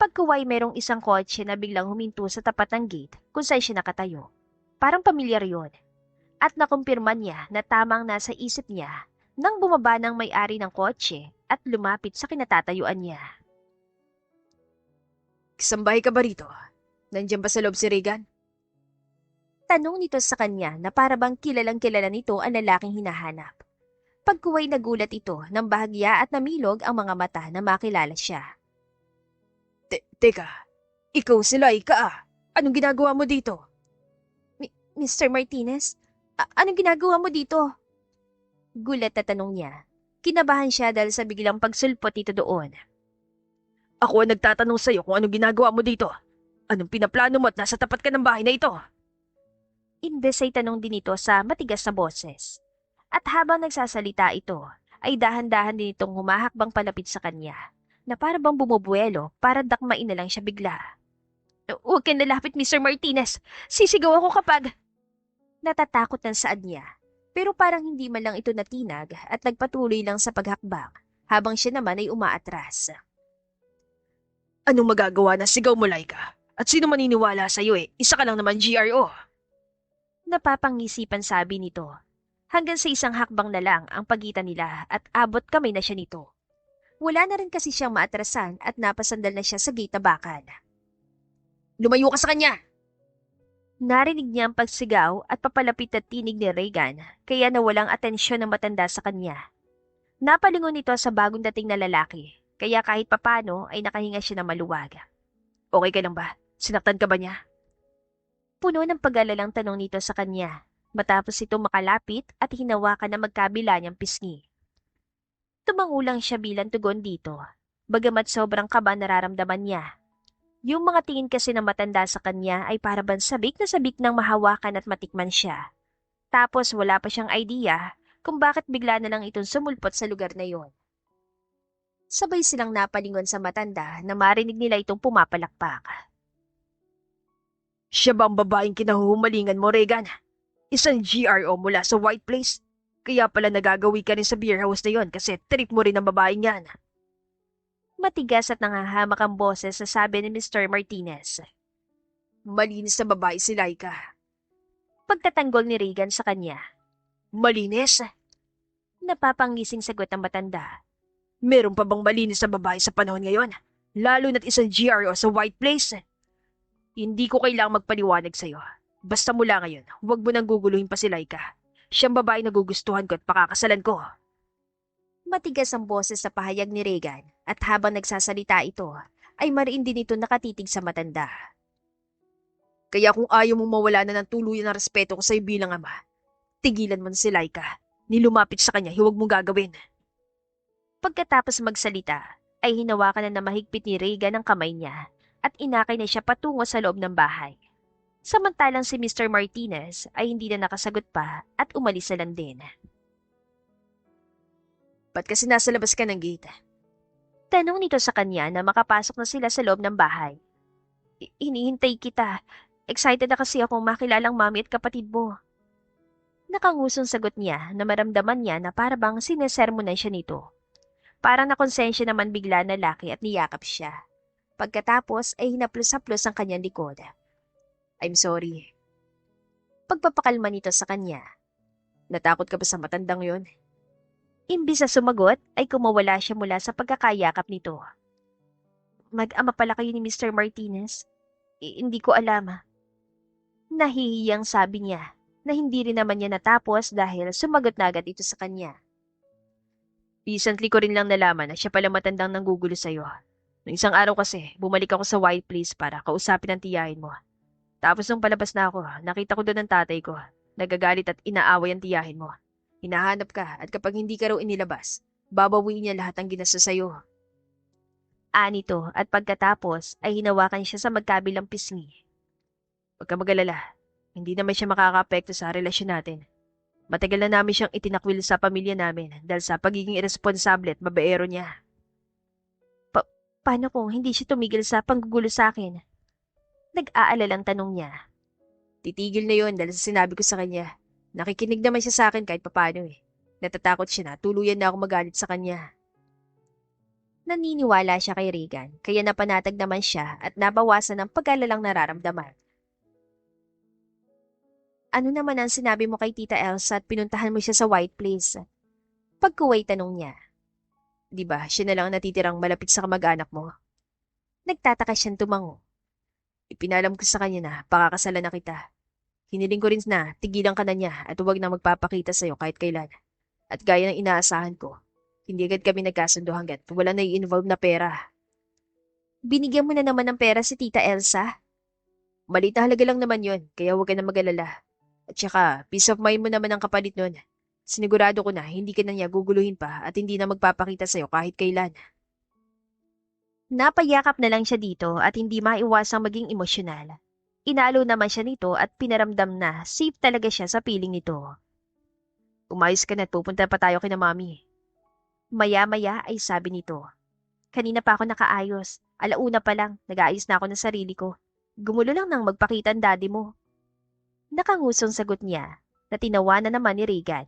Pagkuway merong isang kotse na biglang huminto sa tapat ng gate kung saan siya nakatayo. Parang pamilyar yon. At nakumpirma niya na tamang nasa isip niya nang bumaba ng may-ari ng kotse at lumapit sa kinatatayuan niya. Kasambahay ka ba rito? Nandiyan ba sa loob si Regan? Tanong nito sa kanya na para bang kilalang kilala nito ang lalaking hinahanap. Pagkuway nagulat ito ng bahagya at namilog ang mga mata na makilala siya. Teka, ikaw si Laika ah. Anong ginagawa mo dito? Mr. Martinez, anong ginagawa mo dito? Gulat na tanong niya. Kinabahan siya dahil sa biglang pagsulpot nito doon. Ako ang nagtatanong sa'yo kung anong ginagawa mo dito. Anong pinaplano mo at nasa tapat ka ng bahay na ito? Imbes ay tanong din ito sa matigas na boses. At habang nagsasalita ito, ay dahan-dahan din itong humahakbang palapit sa kanya, na para bang bumubuelo para dakmain na lang siya bigla. Huwag kang lalapit, Mr. Martinez. Sisigaw ako kapag... Natatakot ng saad niya, pero parang hindi man lang ito natinag at nagpatuloy lang sa paghakbang, habang siya naman ay umaatras. Anong magagawa na sigaw mo, Laika? At sino maniniwala sa'yo eh? Isa ka lang naman GRO. Napapangisipan sabi nito. Hanggang sa isang hakbang na lang ang pagitan nila at abot kamay na siya nito. Wala na rin kasi siyang maatrasan at napasandal na siya sa gate na bakal. Lumayo ka sa kanya! Narinig niya ang pagsigaw at papalapit na tinig ni Regan kaya nawalang atensyon ng matanda sa kanya. Napalingon ito sa bagong dating na lalaki kaya kahit papano ay nakahinga siya ng maluwag. Okay ka lang ba? Sinaktan ka ba niya? Puno ng pag-alalang tanong nito sa kanya matapos ito makalapit at hinawakan na magkabila niyang pisngi. Tumangulang siya bilang tugon dito, bagamat sobrang kaba nararamdaman niya. Yung mga tingin kasi ng matanda sa kanya ay para bang sabik na sabik ng mahawakan at matikman siya. Tapos wala pa siyang idea kung bakit bigla na lang itong sumulpot sa lugar na yon. Sabay silang napalingon sa matanda na marinig nila itong pumapalakpak. Siya ba ang babaeng kinahuhumalingan mo, Regan? Isang GRO mula sa White Place? Kaya pala nagagawi ka rin sa beer house na yon kasi trip mo rin ang babaeng yan. Matigas at nangahamak ang boses sa sabi ni Mr. Martinez. Malinis na babae si Laika. Pagtatanggol ni Regan sa kanya. Malinis? Napapangising sagot ng matanda. Meron pa bang malinis na babae sa panahon ngayon? Lalo na't isang GRO sa White Place. Hindi ko kailangang magpaliwanag sa'yo. Basta mula ngayon, huwag mo nang guguluhin pa si Laika. Siyang babae na gugustuhan ko at pakakasalan ko. Matigas ang boses sa pahayag ni Regan at habang nagsasalita ito, ay mariin din ito nakatitig sa matanda. Kaya kung ayaw mong mawala na ng tuluyan ng respeto ko sa'yo bilang ama, tigilan mo na si Laika. Nilumapit sa kanya, huwag mong gagawin. Pagkatapos magsalita, ay hinawakan na mahigpit ni Regan ang kamay niya at inakay na siya patungo sa loob ng bahay. Samantalang si Mr. Martinez ay hindi na nakasagot pa at umalis na lang din. Ba't kasi nasa labas ka ng gate? Tanong nito sa kanya na makapasok na sila sa loob ng bahay. Hinihintay kita. Excited na kasi akong makilalang mami at kapatid mo. Nakangusong sagot niya na maramdaman niya na para bang sinesermonan siya nito. Parang nakonsensya naman bigla na laki at niyakap siya. Pagkatapos ay hinaplos-haplos ang kanyang likod. I'm sorry. Pagpapakalma nito sa kanya. Natakot ka ba sa matandang yon? Imbis na sumagot ay kumawala siya mula sa pagkakayakap nito. Mag-ama pala kayo ni Mr. Martinez? Hindi ko alam. Nahihiyang sabi niya na hindi rin naman niya natapos dahil sumagot na agad ito sa kanya. Recently ko rin lang nalaman na siya pala matandang nanggugulo sa'yo. Noong isang araw kasi, bumalik ako sa White Place para kausapin ang tiyahin mo. Tapos nung palabas na ako, nakita ko doon ang tatay ko. Nagagalit at inaaway ang tiyahin mo. Hinahanap ka at kapag hindi ka raw inilabas, babawiin niya lahat ng ginastos sa'yo. Anito at pagkatapos ay hinawakan siya sa magkabilang pisngi. Huwag ka mag-alala. Hindi naman siya makaka-apekto sa relasyon natin. Matagal na namin siyang itinakwil sa pamilya namin dahil sa pagiging irresponsable at babaero niya. Paano kung hindi siya tumigil sa panggugulo sa akin? Nag-aalalang tanong niya. Titigil na yon dahil sa sinabi ko sa kanya. Nakikinig naman siya sa akin kahit papano eh. Natatakot siya na tuluyan na ako magalit sa kanya. Naniniwala siya kay Regan kaya napanatag naman siya at nabawasan ng pag-alalang nararamdaman. Ano naman ang sinabi mo kay Tita Elsa at pinuntahan mo siya sa White Place? Pagkuway tanong niya. Di ba, siya na lang ang natitirang malapit sa kamag-anak mo? Nagtataka siyang tumango. Ipinalam ko sa kanya na pakakasalan na kita. Hiniling ko rin na tigilan ka na niya at huwag na magpapakita sa'yo kahit kailan. At gaya ng inaasahan ko, hindi agad kami nagkasundo hanggat wala na i-involve na pera. Binigyan mo na naman ng pera si Tita Elsa? Maliit na halaga lang naman yon, kaya huwag ka na mag-alala. At saka, peace of mind mo naman ang kapalit nun. Sinigurado ko na hindi ka na niya guguluhin pa at hindi na magpapakita sa'yo kahit kailan. Napayakap na lang siya dito at hindi maiwasang maging emosyonal. Inalo naman siya nito at pinaramdam na safe talaga siya sa piling nito. Umayos ka na at pupunta pa tayo kina mami. Maya-maya ay sabi nito. Kanina pa ako nakaayos. Alauna pa lang, nag-aayos na ako ng sarili ko. Gumulo lang nang magpakita ang daddy mo. Nakangusong sagot niya na tinawanan naman ni Regan.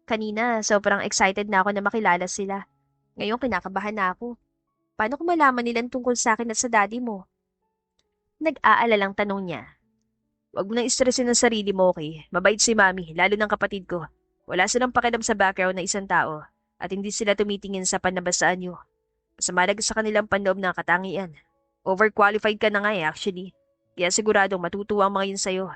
Kanina, sobrang excited na ako na makilala sila. Ngayon kinakabahan na ako. Paano ko malaman nilang tungkol sa akin at sa daddy mo? Nag-aalalang tanong niya. Huwag mo nang istresin ang sarili mo, okay? Mabait si mami, lalo ng kapatid ko. Wala silang pakialam sa background ng isang tao at hindi sila tumitingin sa panabasaan niyo. Masamalag sa kanilang panloob na katangian. Overqualified ka na nga actually. Kaya siguradong matutuwa ang mga yun sa'yo.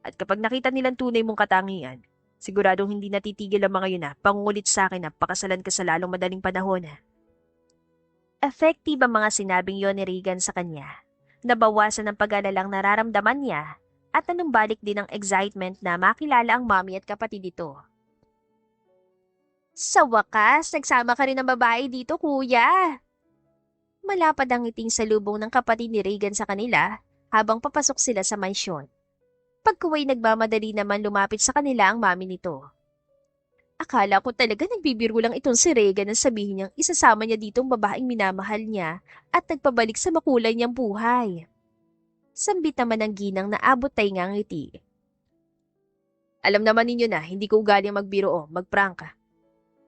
At kapag nakita nilang tunay mong katangian, siguradong hindi natitigil ang mga yun na pangungulit sa akin na pakasalan ka sa lalong madaling panahon. Effective ang mga sinabing yon ni Regan sa kanya. Nabawasan ang pag-alalang nararamdaman niya at nanumbalik din ang excitement na makilala ang mami at kapatid nito. Sa wakas, nagsama ka rin ng babae dito, kuya. Malapad ang ngiting salubong ng kapatid ni Regan sa kanila habang papasok sila sa mansyon. Pagkuway nagmamadali naman lumapit sa kanila ang mami nito. Akala ko talaga nagbibiro lang itong si Regan na sabihin niyang isasama niya ditong babaeng minamahal niya at nagpabalik sa makulay niyang buhay. Sambit naman ng ginang na abot tayo ngang ngiti. Alam naman ninyo na hindi ko ugaling magbiro o magprangka.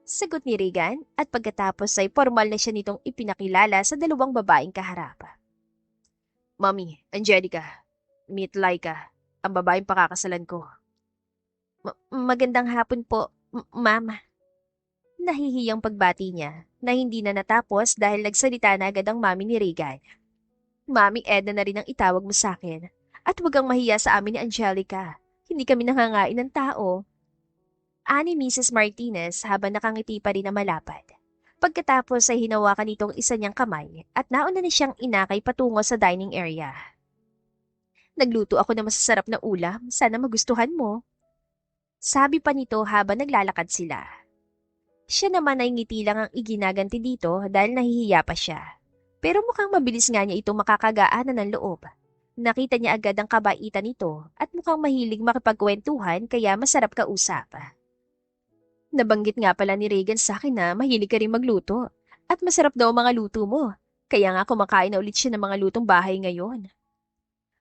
Sagot ni Regan at pagkatapos ay formal na siya nitong ipinakilala sa dalawang babaeng kaharap. Mami, Angelica, meet Laika, ang babaeng pakakasalan ko. Magandang hapon po, ma'am. Nahihiyang pagbati niya na hindi na natapos dahil nagsalita na agad ang mami ni Regan. Mami Edna na rin ang itawag mo sa akin. At huwag kang mahiya sa amin ni Angelica. Hindi kami nangangain ng tao. Ani Mrs. Martinez habang nakangiti pa rin na malapad. Pagkatapos ay hinawakan nitong isa niyang kamay at nauna na siyang inakay patungo sa dining area. Nagluto ako ng masasarap na ulam, sana magustuhan mo. Sabi pa nito habang naglalakad sila. Siya naman ay ngiti lang ang iginaganti dito dahil nahihiya pa siya. Pero mukhang mabilis nga niya itong makakagaanan ng loob. Nakita niya agad ang kabaitan nito at mukhang mahilig makipagkwentuhan kaya masarap kausap. Nabanggit nga pala ni Regan sa akin na mahilig ka rin magluto at masarap daw ang mga luto mo. Kaya nga kumakain na ulit siya ng mga lutong bahay ngayon.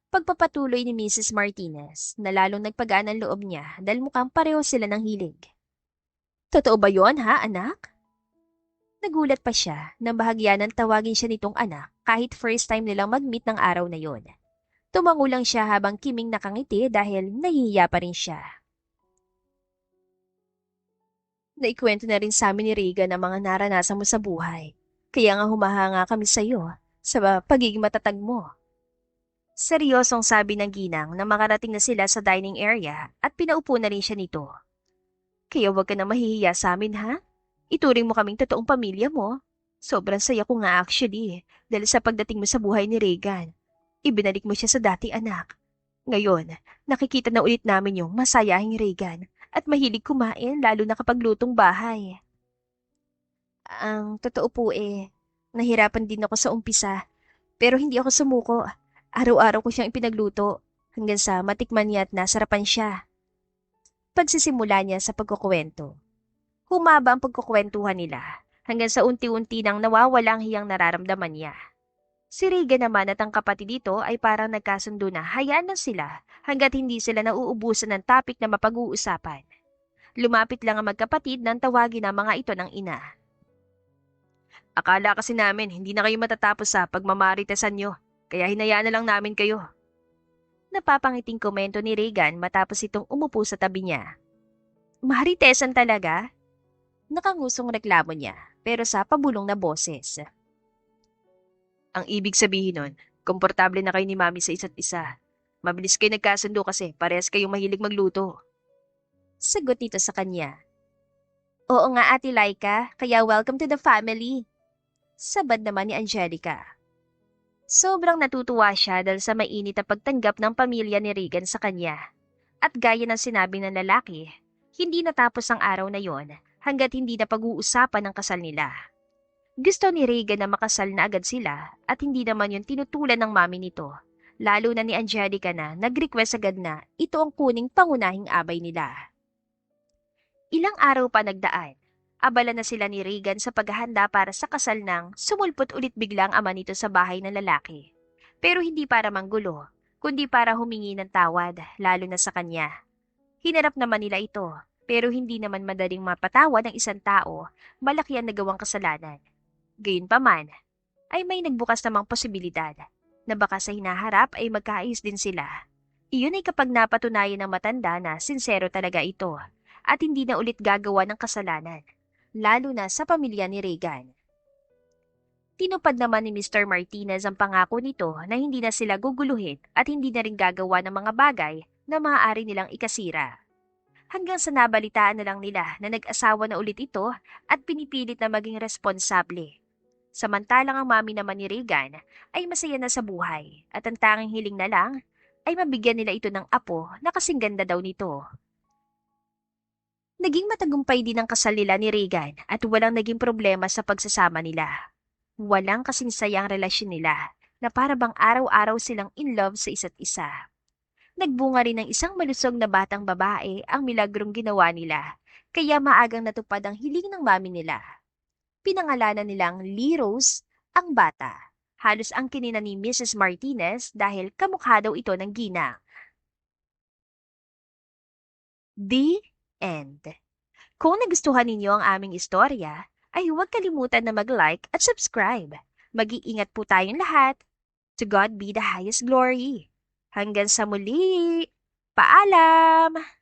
Pagpapatuloy ni Mrs. Martinez na lalong nagpagaan ang loob niya dahil mukhang pareho sila ng hilig. Totoo ba yon ha, anak? Nagulat pa siya nang bahagyanan tawagin siya nitong anak kahit first time nilang mag-meet ng araw na yon. Tumango lang siya habang kiming nakangiti dahil nahihiya pa rin siya. Naikwento na rin sa amin ni Regan ang mga naranasan mo sa buhay. Kaya nga humahanga kami sa iyo sa pagiging matatag mo. Seryosong sabi ng ginang na makarating na sila sa dining area at pinaupo na rin siya nito. Kaya huwag ka na mahihiya sa amin ha? Ituring mo kaming totoong pamilya mo. Sobrang saya ko nga actually dahil sa pagdating mo sa buhay ni Regan. Ibinalik mo siya sa dating anak. Ngayon, nakikita na ulit namin yung masayahing Regan at mahilig kumain lalo na kapag lutong bahay. Ang totoo po nahirapan din ako sa umpisa pero hindi ako sumuko. Araw-araw ko siyang ipinagluto hanggang sa matikman niya at nasarapan siya. Pagsisimula niya sa pagkukwento. Humaba ang pagkukwentuhan nila hanggang sa unti-unti nang nawawala ang hiyang nararamdaman niya. Si Regan naman at ang kapatid dito ay parang nagkasundo na hayaan lang sila hanggat hindi sila nauubusan ng topic na mapag-uusapan. Lumapit lang ang magkapatid nang tawagin ang mga ito ng ina. Akala kasi namin hindi na kayo matatapos sa pagmamaritesan nyo, kaya hinayaan na lang namin kayo. Napapangiting komento ni Regan matapos itong umupo sa tabi niya. Maritesan talaga? Nakangusong reklamo niya pero sa pabulong na boses. Ang ibig sabihin nun, komportable na kayo ni Mami sa isa't isa. Mabilis kayo nagkasundo kasi parehas kayong mahilig magluto. Sagot nito sa kanya. Oo nga Ate Laika, kaya welcome to the family. Sabad naman ni Angelica. Sobrang natutuwa siya dahil sa mainit na pagtanggap ng pamilya ni Regan sa kanya. At gaya ng sinabi ng lalaki, hindi natapos ang araw na yon hanggat hindi na pag-uusapan ang kasal nila. Gusto ni Regan na makasal na agad sila at hindi naman yun tinutulan ng mami nito, lalo na ni Angelica na nag-request agad na ito ang kuning pangunahing abay nila. Ilang araw pa nagdaan, abala na sila ni Regan sa paghahanda para sa kasal nang sumulpot ulit biglang ama nito sa bahay ng lalaki. Pero hindi para manggulo, kundi para humingi ng tawad, lalo na sa kanya. Hinarap naman nila ito, pero hindi naman madaling mapatawad ng isang tao, malaki ang nagawang kasalanan. Gayunpaman, ay may nagbukas namang posibilidad na baka sa hinaharap ay magkaayos din sila. Iyon ay kapag napatunayan ng matanda na sincero talaga ito at hindi na ulit gagawa ng kasalanan, lalo na sa pamilya ni Regan. Tinupad naman ni Mr. Martinez ang pangako nito na hindi na sila guguluhin at hindi na rin gagawa ng mga bagay na maaari nilang ikasira. Hanggang sa nabalitaan na lang nila na nag-asawa na ulit ito at pinipilit na maging responsable. Samantalang ang mami naman ni Regan ay masaya na sa buhay at ang tanging hiling na lang ay mabigyan nila ito ng apo na kasing ganda daw nito. Naging matagumpay din ang kasal nila ni Regan at walang naging problema sa pagsasama nila. Walang kasing sayang relasyon nila na para bang araw-araw silang in love sa isa't isa. Nagbunga rin ng isang malusog na batang babae ang milagrong ginawa nila, kaya maagang natupad ang hiling ng mami nila. Pinangalanan nilang Lee Rose ang bata. Halos ang kinina ni Mrs. Martinez dahil kamukha daw ito ng ginang. The end. Kung nagustuhan ninyo ang aming istorya, ay huwag kalimutan na mag-like at subscribe. Mag-iingat po tayong lahat. To God be the highest glory. Hanggang sa muli. Paalam!